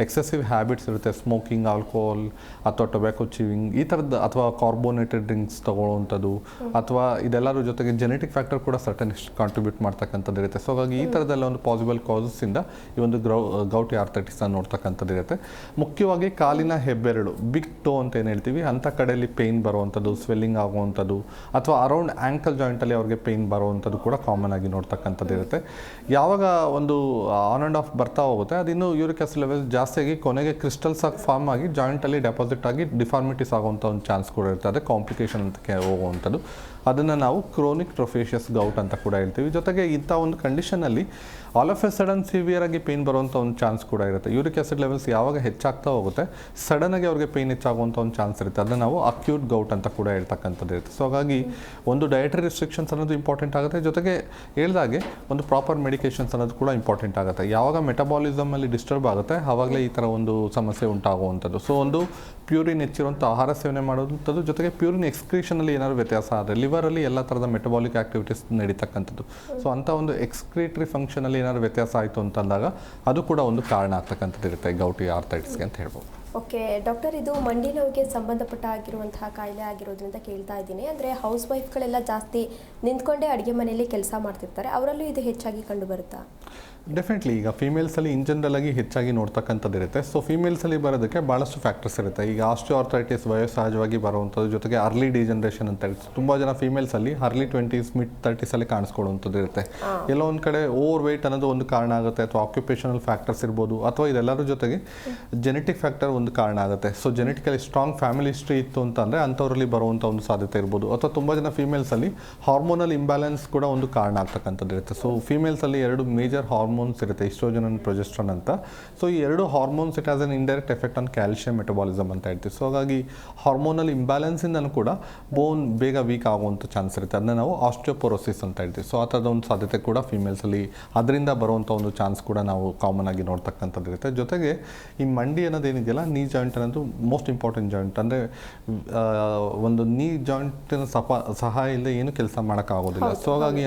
ಎಕ್ಸೆಸಿವ್ ಹ್ಯಾಬಿಟ್ಸ್ ಇರುತ್ತೆ, ಸ್ಮೋಕಿಂಗ್, ಆಲ್ಕೋಹಾಲ್ ಅಥವಾ ಟೊಬ್ಯಾಕೊ ಚೀವಿಂಗ್ ಈ ಥರದ್ದು, ಅಥವಾ ಕಾರ್ಬೋನೇಟೆಡ್ ಡ್ರಿಂಕ್ಸ್ ತಗೊಳ್ಳುವಂಥದ್ದು, ಅಥವಾ ಇದೆಲ್ಲರ ಜೊತೆಗೆ ಜೆನೆಟಿಕ್ ಫ್ಯಾಕ್ಟರ್ ಕೂಡ ಸರ್ಟನ್ ಕಾಂಟ್ರಿಬ್ಯೂಟ್ ಮಾಡ್ತಕ್ಕಂಥದ್ದು ಇರುತ್ತೆ. ಸೊ ಹಾಗಾಗಿ ಈ ಥರದ್ದೆಲ್ಲ ಒಂದು ಪಾಸಿಬಲ್ ಕಾಸಸ್ಸಿಂದ ಈ ಒಂದು ಗೌಟಿ ಆರ್ಥರೈಟಿಸ್ನ ನೋಡ್ತಕ್ಕಂಥದ್ದು ಇರುತ್ತೆ. ಮುಖ್ಯವಾಗಿ ಕಾಲಿನ ಹೆಬ್ಬೆರಳು, ಬಿಗ್ ಟೋ ಅಂತ ಏನು ಹೇಳ್ತೀವಿ, ಅಂಥ ಕಡೆಯಲ್ಲಿ ಪೇಯ್ನ್ ಬರುವಂಥದ್ದು, ಸ್ವೆಲ್ಲಿಂಗ್ ಆಗುವಂಥದ್ದು, ಅಥವಾ ಅರೌಂಡ್ ಆ್ಯಂಕಲ್ ಜಾಯಿಂಟಲ್ಲಿ ಅವ್ರಿಗೆ ಪೇಯ್ನ್ ಬರುವಂಥದ್ದು ಕೂಡ ಕಾಮನ್ ಆಗಿ ನೋಡ್ತಕ್ಕಂಥದ್ದು ಇರುತ್ತೆ. ಯಾವಾಗ ಒಂದು ಆನ್ ಆ್ಯಂಡ್ ಆಫ್ ಬರ್ತಾ ಹೋಗುತ್ತೆ, ಅದಿನ್ನೂ ಯೂರಿಕ್ ಆಸಿಡ್ ಲೆವೆಲ್ ಜಾಸ್ತಿಯಾಗಿ ಕೊನೆಗೆ ಕ್ರಿಸ್ಟಲ್ಸ್ ಆಗಿ ಫಾರ್ಮ್ ಆಗಿ ಜಾಯಿಂಟಲ್ಲಿ ಡೆಪಾಸಿಟ್ ಆಗಿ ಡಿಫಾರ್ಮಿಟೀಸ್ ಆಗುವಂಥ ಒಂದು ಚಾನ್ಸ್ ಕೂಡ ಇರುತ್ತೆ. ಅದೇ ಕಾಂಪ್ಲಿಕೇಶನ್ ಅಂತ ಹೋಗುವಂಥದ್ದು. ಅದನ್ನು ನಾವು ಕ್ರೋನಿಕ್ ಟ್ರೋಫೇಷಿಯಸ್ ಗೌಟ್ ಅಂತ ಕೂಡ ಹೇಳ್ತೀವಿ. ಜೊತೆಗೆ ಇಂಥ ಒಂದು ಕಂಡೀಷನಲ್ಲಿ all of a sudden severe ಆಗಿ ಪೇಯ್ನ್ ಬರುವಂಥ ಒಂದು ಚಾನ್ಸ್ ಕೂಡ ಇರುತ್ತೆ. ಯೂರಿಕ್ ಆಸಿಡ್ ಲೆವೆಲ್ಸ್ ಯಾವಾಗ ಹೆಚ್ಚಾಗ್ತಾ ಹೋಗುತ್ತೆ, ಸಡನ್ನಾಗಿ ಅವ್ರಿಗೆ ಪೇಯ್ನ್ ಹೆಚ್ಚಾಗುವಂಥ ಒಂದು ಚಾನ್ಸ್ ಇರುತ್ತೆ. ಅದನ್ನು ನಾವು ಅಕ್ಯೂಟ್ ಗೌಟ್ ಅಂತ ಕೂಡ ಹೇಳ್ತಕ್ಕಂಥದ್ದು ಇರುತ್ತೆ. ಸೊ ಹಾಗಾಗಿ ಒಂದು ಡಯಟರಿ ರಿಸ್ಟ್ರಿಕ್ಷನ್ಸ್ ಅನ್ನೋದು ಇಂಪಾರ್ಟೆಂಟ್ ಆಗುತ್ತೆ. ಜೊತೆಗೆ ಹೇಳಿದಾಗೆ ಒಂದು ಪ್ರಾಪರ್ ಮೆಡಿಕೇಷನ್ಸ್ ಅನ್ನೋದು ಕೂಡ ಇಂಪಾರ್ಟೆಂಟ್ ಆಗುತ್ತೆ. ಯಾವಾಗ ಮೆಟಬಾಲಿಸಮಲ್ಲಿ ಡಿಸ್ಟರ್ಬ್ ಆಗುತ್ತೆ ಆವಾಗಲೇ ಈ ಥರ ಒಂದು ಸಮಸ್ಯೆ ಉಂಟಾಗುವಂಥದ್ದು. ಸೊ ಒಂದು ಪ್ಯೂರಿನ್ ಹೆಚ್ಚಿರುವಂಥ ಆಹಾರ ಸೇವನೆ ಮಾಡುವಂಥದ್ದು, ಜೊತೆಗೆ ಪ್ಯೂರಿನ್ ಎಕ್ಸ್ಕ್ರೀಷನಲ್ಲಿ ಏನಾದರೂ ವ್ಯತ್ಯಾಸ ಆದರೆ, ಲಿವರಲ್ಲಿ ಎಲ್ಲ ಥರದ ಮೆಟಬಾಲಿಕ್ ಆ್ಯಕ್ಟಿವಿಟೀಸ್ ನಡೀತಕ್ಕಂಥದ್ದು. ಸೊ ಅಂಥ ಒಂದು ಎಕ್ಸ್ಕ್ರೀಟರಿ ಫಂಕ್ಷನಲ್ಲಿ ಏನಾದರೂ ವ್ಯತ್ಯಾಸ ಆಯಿತು ಅಂತಂದಾಗ ಅದು ಕೂಡ ಒಂದು ಕಾರಣ ಆಗ್ತಕ್ಕಂಥದ್ದು ಇರುತ್ತೆ ಗೌಟಿ ಆರ್ಥರೈಟಿಸ್ಗೆ ಅಂತ ಹೇಳ್ಬೋದು. ಓಕೆ ಡಾಕ್ಟರ್, ಇದು ಮಂಡಿ ನೋವಿಗೆ ಸಂಬಂಧಪಟ್ಟ ಆಗಿರುವಂತಹ ಕಾಯಿಲೆ ಆಗಿರೋದ್ರಿಂದ ಕೇಳ್ತಾ ಇದ್ದೀನಿ. ಅಂದರೆ ಹೌಸ್ ವೈಫ್ಗಳೆಲ್ಲ ಜಾಸ್ತಿ ನಿಂತ್ಕೊಂಡೇ ಅಡುಗೆ ಮನೆಯಲ್ಲಿ ಕೆಲಸ ಮಾಡ್ತಿರ್ತಾರೆ, ಅವರಲ್ಲೂ ಇದು ಹೆಚ್ಚಾಗಿ ಕಂಡು ಬರುತ್ತಾ? ಡೆಫಿನೆಟ್ಲಿ ಈಗ ಫೀಮೇಲ್ಸಲ್ಲಿ ಇನ್ ಜನರಲ್ ಆಗಿ ಹೆಚ್ಚಾಗಿ ನೋಡ್ತಕ್ಕಂಥದ್ದು ಇರುತ್ತೆ. ಸೊ ಫೀಮೇಲ್ಸಲ್ಲಿ ಬರೋದಕ್ಕೆ ಭಾಳಷ್ಟು ಫ್ಯಾಕ್ಟರ್ಸ್ ಇರುತ್ತೆ. ಈಗ ಆಸ್ಟಿಯೋಆರ್ಥರೈಟಿಸ್ ವಯೋಸಹಜವಾಗಿ ಬರುವಂಥದ್ದು, ಜೊತೆಗೆ ಅರ್ಲಿ ಡಿಜನರೇಷನ್ ಅಂತ ಹೇಳಿ ತುಂಬ ಜನ ಫೀಮೇಲ್ಸಲ್ಲಿ ಅರ್ಲಿ 20s ಮಿಡ್ 30sಲ್ಲಿ ಕಾಣಿಸ್ಕೊಳ್ಳುವಂಥದ್ದು ಇರುತ್ತೆ. ಎಲ್ಲೋ ಒಂದು ಕಡೆ ಓವರ್ ವೆಯ್ಟ್ ಅನ್ನೋದು ಒಂದು ಕಾರಣ ಆಗುತ್ತೆ, ಅಥವಾ ಆಕ್ಯುಪೇಷನಲ್ ಫ್ಯಾಕ್ಟರ್ಸ್ ಇರ್ಬೋದು, ಅಥವಾ ಇದೆಲ್ಲರ ಜೊತೆಗೆ ಜೆನೆಟಿಕ್ ಫ್ಯಾಕ್ಟರ್ ಒಂದು ಕಾರಣ ಆಗುತ್ತೆ. So genetically strong family history ಇತ್ತು ಅಂತಂದರೆ ಅಂಥವರಲ್ಲಿ ಬರುವಂಥ ಒಂದು ಸಾಧ್ಯತೆ ಇರ್ಬೋದು. ಅಥವಾ ತುಂಬ ಜನ ಫೀಮೇಲ್ಸಲ್ಲಿ ಹಾರ್ಮೋನಲ್ ಇಂಬ್ಯಾಲೆನ್ಸ್ ಕೂಡ ಒಂದು ಕಾರಣ ಆಗ್ತಕ್ಕಂಥದ್ದು ಇರುತ್ತೆ. ಸೊ ಫೀಮೇಲ್ಸಲ್ಲಿ 2 ಮೇಜರ್ ಹಾರ್ಮೋನ್ಸ್ ಇರುತ್ತೆ, ಈಸ್ಟ್ರೋಜನ್ ಅಂಡ್ ಪ್ರೊಜೆಸ್ಟ್ರಾನ್ ಅಂತ. ಸೊ ಈ 2 hormones it has an indirect effect on calcium metabolism ಅಂತ ಹೇಳ್ತೀವಿ. ಸೊ ಹಾಗಾಗಿ ಹಾರ್ಮೋನಲ್ ಇಂಬ್ಯಾಲೆನ್ಸಿಂದನೂ ಕೂಡ ಬೋನ್ ಬೇಗ ವೀಕ್ ಆಗುವಂಥ ಚಾನ್ಸ್ ಇರುತ್ತೆ. ಅದನ್ನ ನಾವು ಆಸ್ಟಿಯೋಪೊರೋಸಿಸ್ ಅಂತ ಹೇಳ್ತೀವಿ. ಸೊ ಆ ಥರದ ಒಂದು ಸಾಧ್ಯತೆ ಕೂಡ ಫೀಮೇಲ್ಸಲ್ಲಿ ಅದರಿಂದ ಬರುವಂಥ ಒಂದು ಚಾನ್ಸ್ ಕೂಡ ನಾವು ಕಾಮನ್ ಆಗಿ ನೋಡ್ತಕ್ಕಂಥದ್ದು ಇರುತ್ತೆ. ಜೊತೆಗೆ ಈ ಮಂಡಿ ಅನ್ನೋದೇನಿದೆಯಲ್ಲ, ನೀ ಜಾಯಿಂಟ್ ಅನ್ನೋದು ಮೋಸ್ಟ್ ಇಂಪಾರ್ಟೆಂಟ್ ಜಾಯಿಂಟ್. ಅಂದರೆ ಒಂದು ನೀ ಜಾಯಿಂಟಿನ ಸಹಾಯ ಇಲ್ಲದೆ ಏನು ಕೆಲಸ ಮಾಡೋಕ್ಕಾಗೋದಿಲ್ಲ. ಸೊ ಹಾಗಾಗಿ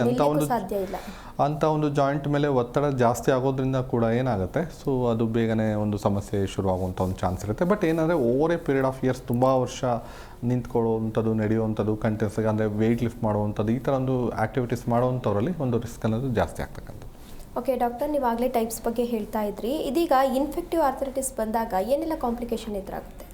ಅಂಥ ಒಂದು ಜಾಯಿಂಟ್ ಮೇಲೆ ಒತ್ತಡ ಜಾಸ್ತಿ ಆಗೋದ್ರಿಂದ ಕೂಡ ಏನಾಗುತ್ತೆ, ಸೊ ಅದು ಬೇಗನೆ ಒಂದು ಸಮಸ್ಯೆ ಶುರುವಾಗುವಂಥ ಒಂದು ಚಾನ್ಸ್ ಇರುತ್ತೆ. ಬಟ್ ಏನಂದರೆ over A period of years ತುಂಬ ವರ್ಷ ನಿಂತ್ಕೊಳ್ಳುವಂಥದ್ದು, ನಡೆಯುವಂಥದ್ದು, ಕಂಟಿನ್ಯೂಸ್ ಅಂದರೆ ವೆಯ್ಟ್ ಲಿಫ್ಟ್ ಮಾಡುವಂಥದ್ದು, ಈ ಥರ ಒಂದು ಆ್ಯಕ್ಟಿವಿಟೀಸ್ ಮಾಡುವಂಥವರಲ್ಲಿ ಒಂದು ರಿಸ್ಕ್ ಅನ್ನೋದು ಜಾಸ್ತಿ ಆಗ್ತಕ್ಕಂಥದ್ದು. ಓಕೆ ಡಾಕ್ಟರ್, ನೀವಾಗಲೇ ಟೈಪ್ಸ್ ಬಗ್ಗೆ ಹೇಳ್ತಾ ಇದ್ರಿ. ಇದೀಗ ಇನ್ಫೆಕ್ಟಿವ್ ಆರ್ಥರೈಟಿಸ್ ಬಂದಾಗ ಏನೆಲ್ಲ ಕಾಂಪ್ಲಿಕೇಶನ್ ಎದುರಾಗುತ್ತೆ?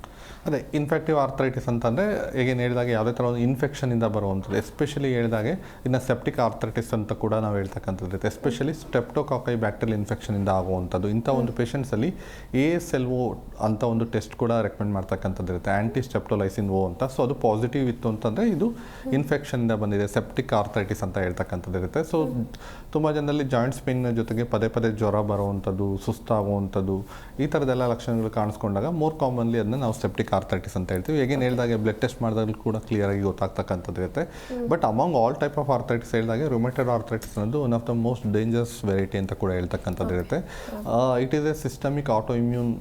ಅದೇ ಇನ್ಫೆಕ್ಟಿವ್ ಆರ್ಥರೈಟಿಸ್ ಅಂತಂದರೆ ಈಗೇನು ಹೇಳಿದಾಗೆ ಯಾವುದೇ ಥರ ಒಂದು ಇನ್ಫೆಕ್ಷನಿಂದ ಬರುವಂಥದ್ದು, ಎಸ್ಪೆಷಲಿ ಹೇಳಿದಾಗೆ ಇನ್ನು ಸೆಪ್ಟಿಕ್ ಆರ್ಥರೈಟಿಸ್ ಅಂತ ಕೂಡ ನಾವು ಹೇಳ್ತಕ್ಕಂಥದ್ದು ಇರುತ್ತೆ. ಎಸ್ಪೆಷಲಿ ಸ್ಟೆಪ್ಟೋಕಾಕೈ ಬ್ಯಾಕ್ಟೀರಿಯಲ್ ಇನ್ಫೆಕ್ಷನಿಂದ ಆಗುವಂಥದ್ದು. ಇಂಥ ಒಂದು ಪೇಷಂಟ್ಸಲ್ಲಿ ASLO ಅಂತ ಒಂದು ಟೆಸ್ಟ್ ಕೂಡ ರೆಕಮೆಂಡ್ ಮಾಡ್ತಕ್ಕಂಥದ್ದು ಇರುತ್ತೆ, ಆ್ಯಂಟಿ ಸ್ಟೆಪ್ಟೋಲೈಸಿನ್ O ಅಂತ. ಸೊ ಅದು ಪಾಸಿಟಿವ್ ಇತ್ತು ಅಂತಂದರೆ ಇದು ಇನ್ಫೆಕ್ಷನಿಂದ ಬಂದಿದೆ, ಸೆಪ್ಟಿಕ್ ಆರ್ಥರೈಟಿಸ್ ಅಂತ ಹೇಳ್ತಕ್ಕಂಥದ್ದು ಇರುತ್ತೆ. ಸೊ ತುಂಬ ಜನರಲ್ಲಿ ಜಾಯಿಂಟ್ಸ್ ಪೇನ್ನ ಜೊತೆಗೆ ಪದೇ ಪದೇ ಜ್ವರ ಬರುವಂಥದ್ದು, ಸುಸ್ತಾಗುವಂಥದ್ದು, ಈ ಥರದ್ದೆಲ್ಲ ಲಕ್ಷಣಗಳು ಕಾಣಿಸ್ಕೊಂಡಾಗ ಮೋರ್ ಕಾಮನ್ಲಿ ಅದನ್ನ ನಾವು ಸೆಪ್ಟಿಕ್ ಆರ್ಥರೈಟಿಸ್ ಅಂತ ಹೇಳ್ತೀವಿ. ಹೇಗೇನು ಹೇಳಿದಾಗೆ ಬ್ಲಡ್ ಟೆಸ್ಟ್ ಮಾಡಿದಾಗಲೂ ಕೂಡ ಕ್ಲಿಯರ್ ಆಗಿ ಗೊತ್ತಾಗ್ತಕ್ಕಂಥದ್ದು ಇರುತ್ತೆ. But among all type of arthritis ಹೇಳಿದಾಗೆ ರುಮೆಟೆಡ್ ಆರ್ಥರೈಟಿಸ್ ಅನ್ನೋದು one of the most dangerous variety ಅಂತ ಕೂಡ ಹೇಳ್ತಕ್ಕಂಥದ್ದು ಇರುತ್ತೆ. It is A systemic auto immune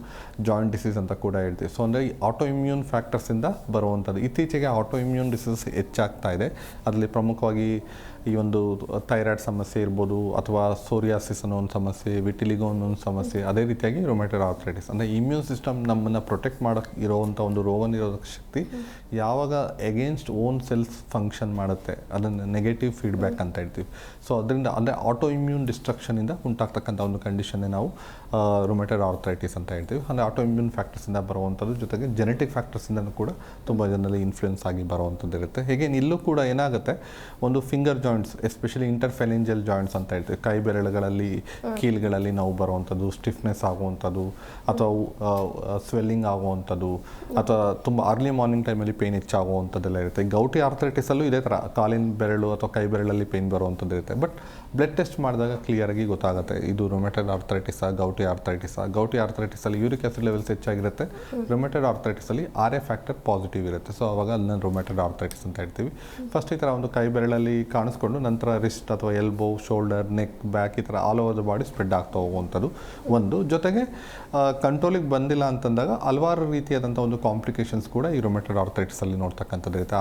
joint disease ಅಂತ ಕೂಡ ಹೇಳ್ತೀವಿ. ಸೊ ಅಂದರೆ ಈ ಆಟೋ ಇಮ್ಯೂನ್ ಫ್ಯಾಕ್ಟರ್ಸಿಂದ ಬರುವಂಥದ್ದು. ಇತ್ತೀಚೆಗೆ ಆಟೋ ಇಮ್ಯೂನ್ ಡಿಸೀಸ್ ಹೆಚ್ಚಾಗ್ತಾ ಇದೆ. ಅದರಲ್ಲಿ ಪ್ರಮುಖವಾಗಿ ಈ ಒಂದು ಥೈರಾಯ್ಡ್ ಸಮಸ್ಯೆ ಇರ್ಬೋದು, ಅಥವಾ ಸೋರಿಯಾಸಿಸ್ ಅನ್ನೋ ಒಂದು ಸಮಸ್ಯೆ, ವಿಟಿಲಿಗೋ ಅನ್ನೋ ಒಂದು ಸಮಸ್ಯೆ, ಅದೇ ರೀತಿಯಾಗಿ ರುಮೆಟೆಡ್ ಆರ್ಥರೈಟಿಸ್. ಅಂದರೆ ಇಮ್ಯೂನ್ ಸಿಸ್ಟಮ್ ನಮ್ಮನ್ನು ಪ್ರೊಟೆಕ್ಟ್ ಮಾಡೋಕ್ಕೆ ಇರೋವಂಥ ಒಂದು ರೋಗ ನಿರೋಧಕ ಶಕ್ತಿ ಯಾವಾಗ ಎಗೇನ್ಸ್ಟ್ ಓನ್ ಸೆಲ್ಸ್ ಫಂಕ್ಷನ್ ಮಾಡುತ್ತೆ, ಅದನ್ನು ನೆಗೆಟಿವ್ ಫೀಡ್ಬ್ಯಾಕ್ ಅಂತ ಹೇಳ್ತೀವಿ. ಸೊ ಅದರಿಂದ ಅಂದರೆ ಆಟೋ ಇಮ್ಯೂನ್ ಡಿಸ್ಟ್ರಕ್ಷನಿಂದ ಉಂಟಾಗ್ತಕ್ಕಂಥ ಒಂದು ಕಂಡೀಷನ್ನೇ ನಾವು ರುಮೆಟೆಡ್ ಆರ್ಥರೈಟಿಸ್ ಅಂತ ಹೇಳ್ತೀವಿ. ಅಂದರೆ ಆಟೋ ಇಮ್ಯೂನ್ ಫ್ಯಾಕ್ಟರ್ಸಿಂದ ಬರುವಂಥದ್ದು, ಜೊತೆಗೆ ಜೆನೆಟಿಕ್ ಫ್ಯಾಕ್ಟರ್ಸಿಂದನೂ ಕೂಡ ತುಂಬ ಜನರಲ್ಲಿ ಇನ್ಫ್ಲುಯೆನ್ಸ್ ಆಗಿ ಬರುವಂಥದ್ದು ಇರುತ್ತೆ. ಹೇಗೆ ಇಲ್ಲೂ ಕೂಡ ಏನಾಗುತ್ತೆ, ಒಂದು ಫಿಂಗರ್ ಜಾಯಿಂಟ್ಸ್, ಎಸ್ಪೆಷಲಿ ಇಂಟರ್ಫೆಲೆಂಜಿಯಲ್ ಜಾಯಿಂಟ್ಸ್ ಅಂತ ಹೇಳ್ತೀವಿ, ಕೈ ಬೆರಳುಗಳಲ್ಲಿ ಕೀಲ್ಗಳಲ್ಲಿ ನೋವು ಬರುವಂಥದ್ದು, ಸ್ಟಿಫ್ನೆಸ್ ಆಗುವಂಥದ್ದು, ಅಥವಾ ಸ್ವೆಲ್ಲಿಂಗ್ ಆಗುವಂಥದ್ದು, ಅಥವಾ ತುಂಬ ಅರ್ಲಿ ಮಾರ್ನಿಂಗ್ ಟೈಮಲ್ಲಿ ಪೇನ್ ಹೆಚ್ಚಾಗುವಂಥದ್ದೆಲ್ಲ ಇರುತ್ತೆ. ಗೌಟಿ ಆರ್ಥರೈಟಿಸಲ್ಲೂ ಇದೇ ಥರ ಕಾಲಿನ ಬೆರಳು ಅಥವಾ ಕೈ ಬೆರಳಲ್ಲಿ ಪೇನ್ ಬರುವಂಥದ್ದು ಇರುತ್ತೆ. ಬಟ್ ಬ್ಲಡ್ ಟೆಸ್ಟ್ ಮಾಡಿದಾಗ ಕ್ಲಿಯರಾಗಿ ಗೊತ್ತಾಗುತ್ತೆ ಇದು ರುಮೆಟೆಡ್ ಆರ್ಥರೈಟಿಸಾ ಗೌಟಿ ಆರ್ಥರೈಟಿಸಾ. ಗೌಟಿ ಆರ್ಥರೈಟಿಸಲ್ಲಿ ಯೂರಿಕ್ ಆಸಿಡ್ ಲೆವೆಲ್ಸ್ ಹೆಚ್ಚಾಗಿರುತ್ತೆ, ರುಮೆಟೆಡ್ ಆರ್ಥರೈಟಿಸಲ್ಲಿ RA ಫ್ಯಾಕ್ಟರ್ ಪಾಸಿಟಿವ್ ಇರುತ್ತೆ. ಸೊ ಅವಾಗ ಅದನ್ನ ರುಮೆಟೆಡ್ ಆರ್ಥರೈಟಿಸ್ ಅಂತ ಹೇಳ್ತೀವಿ. ಫಸ್ಟ್ ಈ ಥರ ಒಂದು ಕೈ ಬೆರಳಲ್ಲಿ ಕಾಣಿಸ್ಕೊಂಡು ನಂತರ ರಿಸ್ಟ್ ಅಥವಾ ಎಲ್ಬೋ, ಶೋಲ್ಡರ್, ನೆಕ್, ಬ್ಯಾಕ್, ಈ ಥರ all over the body spread ಆಗ್ತಾ ಹೋಗುವಂಥದ್ದು ಒಂದು. ಜೊತೆಗೆ ಕಂಟ್ರೋಲಿಗೆ ಬಂದಿಲ್ಲ ಅಂತಂದಾಗ ಹಲವಾರು ರೀತಿಯಾದಂಥ ಒಂದು ಕಾಂಪ್ಲಿಕೇಶನ್ಸ್ ಕೂಡ ಈ ರುಮೆಟೆಡ್ ಆರ್ಥರೈಟಿಸಲ್ಲಿ ನೋಡ್ತಕ್ಕಂಥದ್ದು ಇರುತ್ತೆ.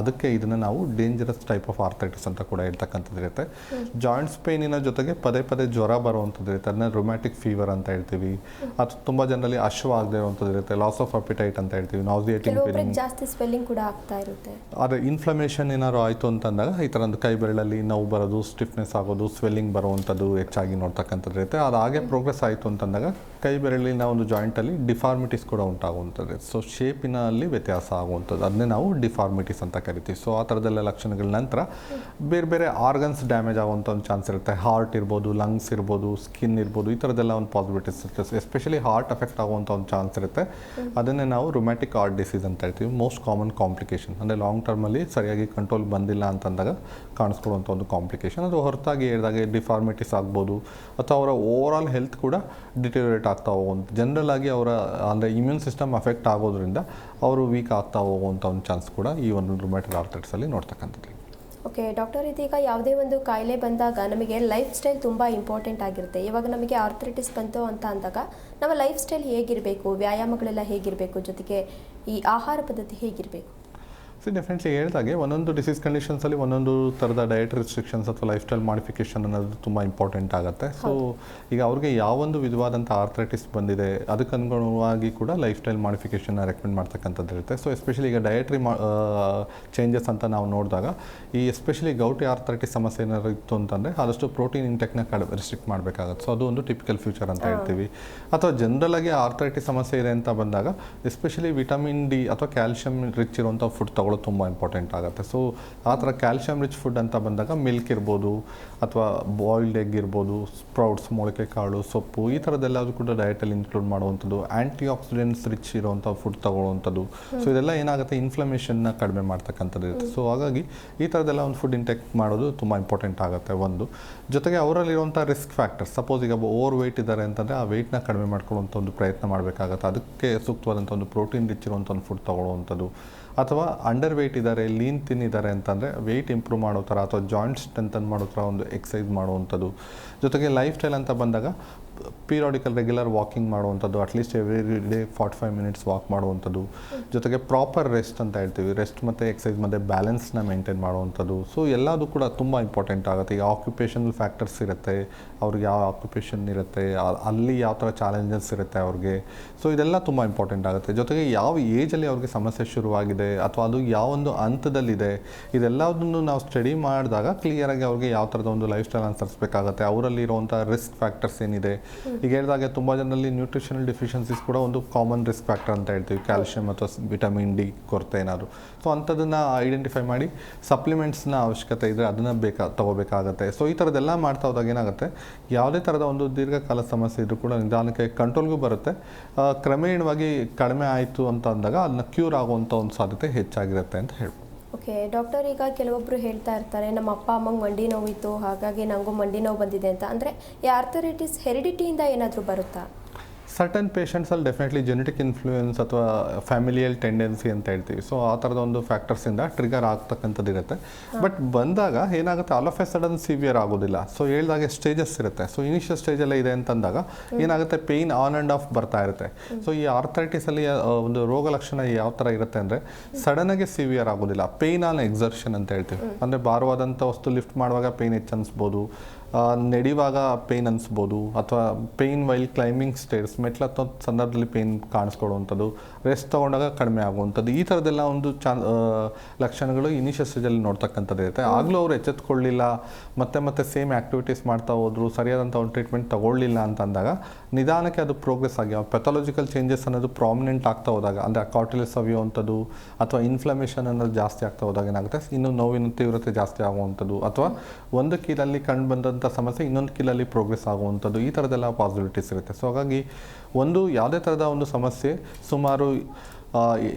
ಅದಕ್ಕೆ ಇದನ್ನು ನಾವು ಡೇಂಜರಸ್ ಟೈಪ್ ಆಫ್ ಆರ್ಥರೈಟಿಸ್ ಅಂತ ಕೂಡ ಹೇಳ್ತಕ್ಕಂಥದ್ದು ಇರುತ್ತೆ. ಜಾಯಿಂಟ್ಸ್ ಪೇನಿನ ಜೊತೆಗೆ ಪದೇ ಪದೇ ಜ್ವರ ಬರುವಂಥದ್ದು ಇರುತ್ತೆ, ಅದನ್ನ ರೊಮ್ಯಾಟಿಕ್ ಫೀವರ್ ಅಂತ ಹೇಳ್ತೀವಿ. ಅದು ತುಂಬ ಜನರಲ್ಲಿ ಆಗದೆ ಇರುವಂಥದ್ದು ಇರುತ್ತೆ, ಲಾಸ್ ಆಫ್ ಅಪಿಟೈಟ್ ಅಂತ ಹೇಳ್ತೀವಿ, ನಾಸಿಯೇಟಿಂಗ್ ಫೀಲಿಂಗ್, ಜಾಸ್ತಿ ಸ್ವೆಲ್ಲಿಂಗ್ ಕೂಡ ಆಗ್ತಾ ಇರುತ್ತೆ. ಆದರೆ ಇನ್ಫ್ಲಮೇಷನ್ ಏನಾದ್ರು ಆಯಿತು ಅಂತಂದಾಗ ಈ ಥರ ಒಂದು ಕೈ ಬೆರಳಲ್ಲಿ ನೋವು ಬರೋದು, ಸ್ಟಿಫ್ನೆಸ್ ಆಗೋದು, ಸ್ವೆಲ್ಲಿಂಗ್ ಬರುವಂಥದ್ದು ಹೆಚ್ಚಾಗಿ ನೋಡ್ತಕ್ಕಂಥದ್ದು ಇರುತ್ತೆ. ಅದು ಹಾಗೆ ಪ್ರೋಗ್ರೆಸ್ ಆಯಿತು ಅಂತಂದಾಗ ಕೈ ಬೆರಳಿನ ಒಂದು ಜಾಯಿಂಟಲ್ಲಿ ಡಿಫಾರ್ಮಿಟೀಸ್ ಕೂಡ ಉಂಟಾಗುವಂಥದ್ದು. ಸೊ ಶೇಪಿನಲ್ಲಿ ವ್ಯತ್ಯಾಸ ಆಗುವಂಥದ್ದು, ಅದನ್ನೇ ನಾವು ಡಿಫಾರ್ಮಿಟೀಸ್ ಅಂತ ಕರಿತೀವಿ. ಸೊ ಆ ಥರದ್ದೆಲ್ಲ ಲಕ್ಷಣಗಳ ನಂತರ ಬೇರೆ ಬೇರೆ ಆರ್ಗನ್ಸ್ ಡ್ಯಾಮೇಜ್ ಆಗುವಂಥ ಒಂದು ಚಾನ್ಸ್ ಇರುತ್ತೆ. ಹಾರ್ಟ್ ಇರ್ಬೋದು, ಲಂಗ್ಸ್ ಇರ್ಬೋದು, ಸ್ಕಿನ್ ಇರ್ಬೋದು, ಈ ಥರದ್ದೆಲ್ಲ ಒಂದು ಪಾಸಿಬಿಲಿಟೀಸ್ ಇರುತ್ತೆ. ಎಸ್ಪೆಷಲಿ ಹಾರ್ಟ್ ಅಫೆಕ್ಟ್ ಆಗುವಂಥ ಒಂದು ಚಾನ್ಸ್ ಇರುತ್ತೆ. ಅದನ್ನೇ ನಾವು ರುಮ್ಯಾಟಿಕ್ ಹಾರ್ಟ್ ಡಿಸೀಸ್ ಅಂತ ಹೇಳ್ತೀವಿ. ಮೋಸ್ಟ್ ಕಾಮನ್ ಕಾಂಪ್ಲಿಕೇಶನ್, ಅಂದರೆ ಲಾಂಗ್ ಟರ್ಮಲ್ಲಿ ಸರಿಯಾಗಿ ಕಂಟ್ರೋಲ್ ಬಂದಿಲ್ಲ ಅಂತಂದಾಗ ಕಾಣಿಸ್ಕೊಳ್ಳುವಂಥ ಒಂದು ಕಾಂಪ್ಲಿಕೇಶನ್. ಅದು ಹೊರತಾಗಿ ಹೇಳಿದಾಗೆ ಡಿಫಾರ್ಮಿಟೀಸ್ ಆಗ್ಬೋದು, ಅಥವಾ ಅವರ ಓವರ್ ಆಲ್ ಹೆಲ್ತ್ ಕೂಡ ಡಿಟೇರಿಯೇಟ್ ಆಗ್ತಾ ಹೋಗುವಂಥ, ಜನರಲ್ ಆಗಿ ಅವರ ಅಂದರೆ ಇಮ್ಯೂನ್ ಸಿಸ್ಟಮ್ ಅಫೆಕ್ಟ್ ಆಗೋದ್ರಿಂದ ಅವರು ವೀಕ್ ಆಗ್ತಾ ಹೋಗುವಂಥ ಒಂದು ಚಾನ್ಸ್ ಕೂಡ ಈ ಒಂದು ರುಮ್ಯಾಟಿಕ್ ಆರ್ಥರೈಟಿಸಲ್ಲಿ ನೋಡ್ತಕ್ಕಂಥದ್ದು. ಓಕೆ ಡಾಕ್ಟರ್, ಇದೀಗ ಯಾವುದೇ ಒಂದು ಕಾಯಿಲೆ ಬಂದಾಗ ನಮಗೆ ಲೈಫ್ ಸ್ಟೈಲ್ ತುಂಬ ಇಂಪಾರ್ಟೆಂಟ್ ಆಗಿರುತ್ತೆ. ಇವಾಗ ನಮಗೆ ಆರ್ಥರೈಟಿಸ್ ಬಂತು ಅಂತ ಅಂದಾಗ ನಮ್ಮ ಲೈಫ್ ಸ್ಟೈಲ್ ಹೇಗಿರಬೇಕು, ವ್ಯಾಯಾಮಗಳೆಲ್ಲ ಹೇಗಿರಬೇಕು, ಜೊತೆಗೆ ಈ ಆಹಾರ ಪದ್ಧತಿ ಹೇಗಿರಬೇಕು? ಡೆಫಿನೆಟ್ಲಿ ಹೇಳಿದಾಗೆ ಒಂದೊಂದು ಡಿಸೀಸ್ ಕಂಡೀಷನ್ಸಲ್ಲಿ ಒಂದೊಂದು ಥರದ ಡಯಟ್ ರಿಸ್ಟ್ರಿಕ್ಷನ್ಸ್ ಅಥವಾ ಲೈಫ್ ಸ್ಟೈಲ್ ಮಾಡಿಫಿಕೇಷನ್ ಅನ್ನೋದು ತುಂಬ ಇಂಪಾರ್ಟೆಂಟ್ ಆಗುತ್ತೆ. ಸೊ ಈಗ ಅವ್ರಿಗೆ ಯಾವೊಂದು ವಿಧವಾದಂಥ ಆರ್ಥರೈಟಿಸ್ ಬಂದಿದೆ ಅದಕ್ಕೆ ಅನುಗುಣವಾಗಿ ಕೂಡ ಲೈಫ್ ಸ್ಟೈಲ್ ಮಾಡಿಫಿಕೇಷನ್ನ ರೆಕಮೆಂಡ್ ಮಾಡ್ತಕ್ಕಂಥದ್ದು ಇರುತ್ತೆ. ಸೊ ಎಸ್ಪೆಷಲಿ ಈಗ ಡಯಟ್ರಿ ಚೇಂಜಸ್ ಅಂತ ನಾವು ನೋಡಿದಾಗ ಈ ಎಸ್ಪೆಷಲಿ ಗೌಟಿ ಆರ್ಥರೈಟಿಸ್ ಸಮಸ್ಯೆ ಏನಾದ್ರು ಇತ್ತು ಅಂತಂದರೆ ಆದಷ್ಟು ಪ್ರೋಟೀನ್ ಇಂಟೆಕ್ನ ರಿಸ್ಟ್ರಿಕ್ಟ್ ಮಾಡಬೇಕಾಗುತ್ತೆ. ಸೊ ಅದು ಒಂದು ಟಿಪಿಕಲ್ ಫ್ಯೂಚರ್ ಅಂತ ಹೇಳ್ತೀವಿ. ಅಥವಾ ಜನರಲ್ ಆಗಿ ಆರ್ಥರೈಟಿಸ್ ಸಮಸ್ಯೆ ಇದೆ ಅಂತ ಬಂದಾಗ ಎಸ್ಪೆಷಲಿ ವಿಟಮಿನ್ ಡಿ ಅಥವಾ ಕ್ಯಾಲ್ಶಿಯಂ ರಿಚ್ ಇರುವಂಥ ಫುಡ್ ತಗೊಳ್ಳೋದು ತುಂಬ ಇಂಪಾರ್ಟೆಂಟ್ ಆಗುತ್ತೆ. ಸೊ ಆ ಥರ ಕ್ಯಾಲ್ಶಿಯಂ ರಿಚ್ ಫುಡ್ ಅಂತ ಬಂದಾಗ ಮಿಲ್ಕ್ ಇರ್ಬೋದು ಅಥವಾ ಬಾಯ್ಲ್ಡ್ ಎಗ್ ಇರ್ಬೋದು, ಸ್ಪ್ರೌಟ್ಸ್, ಮೊಳಕೆ ಕಾಳು, ಸೊಪ್ಪು, ಈ ಥರದ್ದೆಲ್ಲದು ಕೂಡ ಡಯಟಲ್ಲಿ ಇನ್ಕ್ಲೂಡ್ ಮಾಡುವಂಥದ್ದು, ಆ್ಯಂಟಿ ಆಕ್ಸಿಡೆಂಟ್ಸ್ ರಿಚ್ ಇರುವಂಥ ಫುಡ್ ತಗೊಳ್ಳುವಂಥದ್ದು. ಸೊ ಇದೆಲ್ಲ ಏನಾಗುತ್ತೆ, ಇನ್ಫ್ಲಮೇಷನ್ನ ಕಡಿಮೆ ಮಾಡ್ತಕ್ಕಂಥದ್ದು ಇರುತ್ತೆ. ಸೊ ಹಾಗಾಗಿ ಈ ಥರದ್ದೆಲ್ಲ ಒಂದು ಫುಡ್ ಇಂಟೆಕ್ ಮಾಡೋದು ತುಂಬ ಇಂಪಾರ್ಟೆಂಟ್ ಆಗುತ್ತೆ ಒಂದು. ಜೊತೆಗೆ ಅವರಲ್ಲಿರುವಂಥ ರಿಸ್ಕ್ ಫ್ಯಾಕ್ಟರ್ಸ್, ಸಪೋಸ್ ಈಗ ಓವರ್ ವೆಯ್ಟ್ ಇದ್ದಾರೆ ಅಂತಂದರೆ ಆ ವೆಯ್ಟ್ನ ಕಡಿಮೆ ಮಾಡ್ಕೊಳ್ಳುವಂಥ ಒಂದು ಪ್ರಯತ್ನ ಮಾಡಬೇಕಾಗುತ್ತೆ. ಅದಕ್ಕೆ ಸೂಕ್ತವಾದಂಥ ಒಂದು ಪ್ರೋಟೀನ್ ರಿಚ್ ಇರುವಂಥ ಒಂದು ಫುಡ್ ತಗೊಳ್ಳುವಂಥದ್ದು. ಅಥವಾ ಅಂಡರ್ ವೆಯ್ಟ್ ಇದ್ದಾರೆ, ಲೀನ್ ತಿನ್ನಿದ್ದಾರೆ ಅಂತಂದರೆ ವೆಯ್ಟ್ ಇಂಪ್ರೂವ್ ಮಾಡೋ ಥರ ಅಥವಾ ಜಾಯಿಂಟ್ ಸ್ಟ್ರೆಂಥನ್ ಮಾಡೋ ಥರ ಒಂದು ಎಕ್ಸಸೈಸ್ ಮಾಡುವಂಥದ್ದು. ಜೊತೆಗೆ ಲೈಫ್ ಸ್ಟೈಲ್ ಅಂತ ಬಂದಾಗ ಪೀರಿಯಾಡಿಕಲ್ ರೆಗ್ಯುಲರ್ ವಾಕಿಂಗ್ ಮಾಡುವಂಥದ್ದು, at least every day 45 minutes walk ಮಾಡುವಂಥದ್ದು. ಜೊತೆಗೆ ಪ್ರಾಪರ್ ರೆಸ್ಟ್ ಅಂತ ಹೇಳ್ತೀವಿ, ರೆಸ್ಟ್ ಮತ್ತು ಎಕ್ಸಸೈಸ್ ಮತ್ತು ಬ್ಯಾಲೆನ್ಸ್ನ ಮೇಂಟೈನ್ ಮಾಡುವಂಥದ್ದು. ಸೊ ಎಲ್ಲದೂ ಕೂಡ ತುಂಬ ಇಂಪಾರ್ಟೆಂಟ್ ಆಗುತ್ತೆ. ಈಗ ಆಕ್ಯುಪೇಷನಲ್ ಫ್ಯಾಕ್ಟರ್ಸ್ ಇರುತ್ತೆ, ಅವ್ರಿಗೆ ಯಾವ ಆಕ್ಯುಪೇಷನ್ ಇರುತ್ತೆ, ಅಲ್ಲಿ ಯಾವ ಥರ ಚಾಲೆಂಜಸ್ ಇರುತ್ತೆ ಅವ್ರಿಗೆ. ಸೊ ಇದೆಲ್ಲ ತುಂಬ ಇಂಪಾರ್ಟೆಂಟ್ ಆಗುತ್ತೆ. ಜೊತೆಗೆ ಯಾವ ಏಜಲ್ಲಿ ಅವ್ರಿಗೆ ಸಮಸ್ಯೆ ಶುರುವಾಗಿದೆ ಅಥವಾ ಅದು ಯಾವೊಂದು ಹಂತದಲ್ಲಿದೆ, ಇದೆಲ್ಲದನ್ನು ನಾವು ಸ್ಟಡಿ ಮಾಡಿದಾಗ ಕ್ಲಿಯರಾಗಿ ಅವ್ರಿಗೆ ಯಾವ ಥರದ ಒಂದು ಲೈಫ್ ಸ್ಟೈಲ್ ಅನುಸರಿಸಬೇಕಾಗುತ್ತೆ. ಅವರಲ್ಲಿ ಇರುವಂಥ ರಿಸ್ಕ್ ಫ್ಯಾಕ್ಟರ್ಸ್ ಏನಿದೆ, ಈಗ ಹೇಳಿದಾಗೆ ತುಂಬ ಜನರಲ್ಲಿ ನ್ಯೂಟ್ರಿಷನಲ್ ಡಿಫಿಷಿಯನ್ಸೀಸ್ ಕೂಡ ಒಂದು ಕಾಮನ್ ರಿಸ್ಕ್ ಫ್ಯಾಕ್ಟರ್ ಅಂತ ಹೇಳ್ತೀವಿ, ಕ್ಯಾಲ್ಶಿಯಂ ಅಥವಾ ವಿಟಮಿನ್ ಡಿ ಕೊರತೆ ಏನಾದರೂ. ಸೊ ಅಂಥದ್ದನ್ನು ಐಡೆಂಟಿಫೈ ಮಾಡಿ ಸಪ್ಲಿಮೆಂಟ್ಸ್ನ ಅವಶ್ಯಕತೆ ಇದ್ದರೆ ಅದನ್ನು ತಗೋಬೇಕಾಗತ್ತೆ. ಸೊ ಈ ಥರದ್ದೆಲ್ಲ ಮಾಡ್ತಾ ಹೋದಾಗ ಏನಾಗುತ್ತೆ, ಯಾವುದೇ ಥರದ ಒಂದು ದೀರ್ಘಕಾಲ ಸಮಸ್ಯೆ ಇದ್ದರೂ ಕೂಡ ನಿಧಾನಕ್ಕೆ ಕಂಟ್ರೋಲ್ಗೂ ಬರುತ್ತೆ. ಕ್ರಮೇಣವಾಗಿ ಕಡಿಮೆ ಆಯಿತು ಅಂತ ಅಂದಾಗ ಅದನ್ನ ಕ್ಯೂರ್ ಆಗುವಂಥ ಒಂದು ಸಾಧ್ಯತೆ ಹೆಚ್ಚಾಗಿರುತ್ತೆ ಅಂತ ಹೇಳ್ಬೋದು. ಓಕೆ ಡಾಕ್ಟರ್, ಈಗ ಕೆಲವೊಬ್ಬರು ಹೇಳ್ತಾ ಇರ್ತಾರೆ ನಮ್ಮ ಅಪ್ಪ ಅಮ್ಮಂಗೆ ಮಂಡಿ ನೋವಿತ್ತು ಹಾಗಾಗಿ ನನಗೂ ಮಂಡಿ ನೋವು ಬಂದಿದೆ ಅಂತ. ಅಂದರೆ ಈ ಆರ್ಥರೈಟಿಸ್ ಹೆರಿಡಿಟಿಯಿಂದ ಏನಾದರೂ ಬರುತ್ತಾ? ಸರ್ಟನ್ ಪೇಷಂಟ್ಸಲ್ಲಿ ಡೆಫಿನೆಟ್ಲಿ ಜೆನೆಟಿಕ್ ಇನ್ಫ್ಲೂಯೆನ್ಸ್ ಅಥವಾ ಫ್ಯಾಮಿಲಿಯಲ್ ಟೆಂಡೆನ್ಸಿ ಅಂತ ಹೇಳ್ತೀವಿ. ಸೊ ಆ ಥರದ ಒಂದು ಫ್ಯಾಕ್ಟರ್ಸಿಂದ ಟ್ರಿಗರ್ ಆಗ್ತಕ್ಕಂಥದ್ದು ಇರುತ್ತೆ. ಬಟ್ ಬಂದಾಗ ಏನಾಗುತ್ತೆ, all of a sudden severe ಆಗೋದಿಲ್ಲ. ಸೊ ಹೇಳಿದಾಗೆ ಸ್ಟೇಜಸ್ ಇರುತ್ತೆ. ಸೊ ಇನಿಷಿಯಲ್ ಸ್ಟೇಜಲ್ಲೇ ಇದೆ ಅಂತಂದಾಗ ಏನಾಗುತ್ತೆ, ಪೇಯ್ನ್ ಆನ್ ಆ್ಯಂಡ್ ಆಫ್ ಬರ್ತಾ ಇರುತ್ತೆ. ಸೊ ಈ ಆರ್ಥರೈಟಿಸಲ್ಲಿ ಒಂದು ರೋಗ ಲಕ್ಷಣ ಯಾವ ಥರ ಇರುತ್ತೆ ಅಂದರೆ ಸಡನ್ನಾಗಿ ಸಿವಿಯರ್ ಆಗೋದಿಲ್ಲ, ಪೇಯ್ನ್ ಆನ್ ಎಕ್ಸರ್ಷನ್ ಅಂತ ಹೇಳ್ತೀವಿ. ಅಂದರೆ ಭಾರವಾದಂಥ ವಸ್ತು ಲಿಫ್ಟ್ ಮಾಡುವಾಗ ಪೇಯ್ನ್ ಹೆಚ್ಚು ಅನಿಸ್ಬೋದು, ನಡೆಯುವಾಗ ಪೇಯ್ನ್ ಅನಿಸ್ಬೋದು, ಅಥವಾ ಪೇಯ್ನ್ ವೈಲ್ ಕ್ಲೈಂಬಿಂಗ್ ಸ್ಟೇರ್ಸ್, ಮೆಟ್ಲತ್ತ ಸಂದರ್ಭದಲ್ಲಿ ಪೇಯ್ನ್ ಕಾಣಿಸ್ಕೊಳ್ಳುವಂಥದ್ದು, ರೆಸ್ಟ್ ತೊಗೊಂಡಾಗ ಕಡಿಮೆ ಆಗುವಂಥದ್ದು, ಈ ಥರದ್ದೆಲ್ಲ ಒಂದು ಲಕ್ಷಣಗಳು ಇನಿಷಿಯಲ್ ಸ್ಟೇಜಲ್ಲಿ ನೋಡ್ತಕ್ಕಂಥದ್ದು ಇರುತ್ತೆ. ಆಗಲೂ ಅವ್ರು ಎಚ್ಚೆತ್ಕೊಳ್ಳಿಲ್ಲ, ಮತ್ತೆ ಸೇಮ್ ಆ್ಯಕ್ಟಿವಿಟೀಸ್ ಮಾಡ್ತಾ ಹೋದ್ರು, ಸರಿಯಾದಂಥ ಒಂದು ಟ್ರೀಟ್ಮೆಂಟ್ ತಗೊಳ್ಳಿಲ್ಲ ಅಂತ ಅಂದಾಗ ನಿಧಾನಕ್ಕೆ ಅದು ಪ್ರೋಗ್ರೆಸ್ ಆಗಿ ಪೆಥಾಲಜಿಕಲ್ ಚೇಂಜಸ್ ಅನ್ನೋದು ಪ್ರಾಮಿನೆಂಟ್ ಆಗ್ತಾ ಹೋದಾಗ, ಅಂದರೆ ಕಾರ್ಟಿಲೆಸ್ ಅವಿಯುವಂಥದ್ದು ಅಥವಾ ಇನ್ಫ್ಲಮೇಷನ್ ಅನ್ನೋದು ಜಾಸ್ತಿ ಆಗ್ತಾ ಹೋದಾಗ ಏನಾಗುತ್ತೆ, ಇನ್ನು ನೋವಿನ ತೀವ್ರತೆ ಜಾಸ್ತಿ ಆಗುವಂಥದ್ದು, ಅಥವಾ ಒಂದು ಕೀಲಲ್ಲಿ ಕಂಡು ಬಂದಂಥ ಸಮಸ್ಯೆ ಇನ್ನೊಂದು ಕೀಲಲ್ಲಿ ಪ್ರೋಗ್ರೆಸ್ ಆಗುವಂಥದ್ದು, ಈ ಥರದ್ದೆಲ್ಲ ಪಾಸಿಬಿಲಿಟೀಸ್ ಇರುತ್ತೆ. ಸೊ ಹಾಗಾಗಿ ಒಂದು ಯಾವುದೇ ಥರದ ಒಂದು ಸಮಸ್ಯೆ ಸುಮಾರು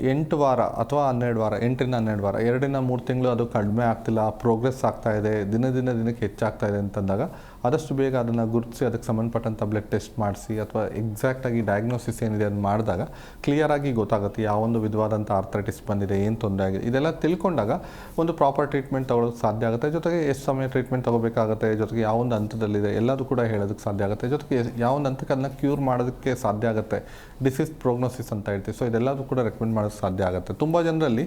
8 ವಾರ ಅಥವಾ 12 ವಾರ, 8ರಿಂದ 12 ವಾರ, 2-3 ತಿಂಗಳು ಅದು ಕಡಿಮೆ ಆಗ್ತಿಲ್ಲ, ಪ್ರೋಗ್ರೆಸ್ ಆಗ್ತಾ ಇದೆ, ದಿನಕ್ಕೆ ಹೆಚ್ಚಾಗ್ತಾ ಇದೆ ಅಂತಂದಾಗ ಆದಷ್ಟು ಬೇಗ ಅದನ್ನು ಗುರುತಿಸಿ ಅದಕ್ಕೆ ಸಂಬಂಧಪಟ್ಟಂಥ ಬ್ಲಡ್ ಟೆಸ್ಟ್ ಮಾಡಿಸಿ ಅಥವಾ ಎಕ್ಸಾಕ್ಟಾಗಿ ಡಯಾಗ್ನೋಸಿಸ್ ಏನಿದೆ ಅದು ಮಾಡಿದಾಗ ಕ್ಲಿಯರಾಗಿ ಗೊತ್ತಾಗುತ್ತೆ ಯಾವೊಂದು ವಿಧವಾದಂಥ ಆರ್ಥರೈಟಿಸ್ ಬಂದಿದೆ, ಏನು ತೊಂದರೆ ಆಗಿದೆ. ಇದೆಲ್ಲ ತಿಳ್ಕೊಂಡಾಗ ಒಂದು ಪ್ರಾಪರ್ ಟ್ರೀಟ್ಮೆಂಟ್ ತಗೊಳ್ಳೋಕ್ಕೆ ಸಾಧ್ಯ ಆಗುತ್ತೆ. ಜೊತೆಗೆ ಎಷ್ಟು ಸಮಯ ಟ್ರೀಟ್ಮೆಂಟ್ ತೊಗೋಬೇಕಾಗುತ್ತೆ, ಜೊತೆಗೆ ಯಾವೊಂದು ಹಂತದಲ್ಲಿದೆ ಎಲ್ಲದೂ ಕೂಡ ಹೇಳೋದಕ್ಕೆ ಸಾಧ್ಯ ಆಗುತ್ತೆ. ಜೊತೆಗೆ ಯಾವೊಂದು ಹಂತಕ್ಕೆ ಅದನ್ನ ಕ್ಯೂರ್ ಮಾಡೋದಕ್ಕೆ ಸಾಧ್ಯ ಆಗುತ್ತೆ, ಡಿಸೀಸ್ ಪ್ರೋಗ್ನೋಸಿಸ್ ಅಂತ ಹೇಳ್ತೀವಿ. ಸೊ ಇದೆಲ್ಲದೂ ಕೂಡ ರೆಕಮೆಂಡ್ ಮಾಡೋಕ್ಕೆ ಸಾಧ್ಯ ಆಗುತ್ತೆ. ತುಂಬ ಜನರಲ್ಲಿ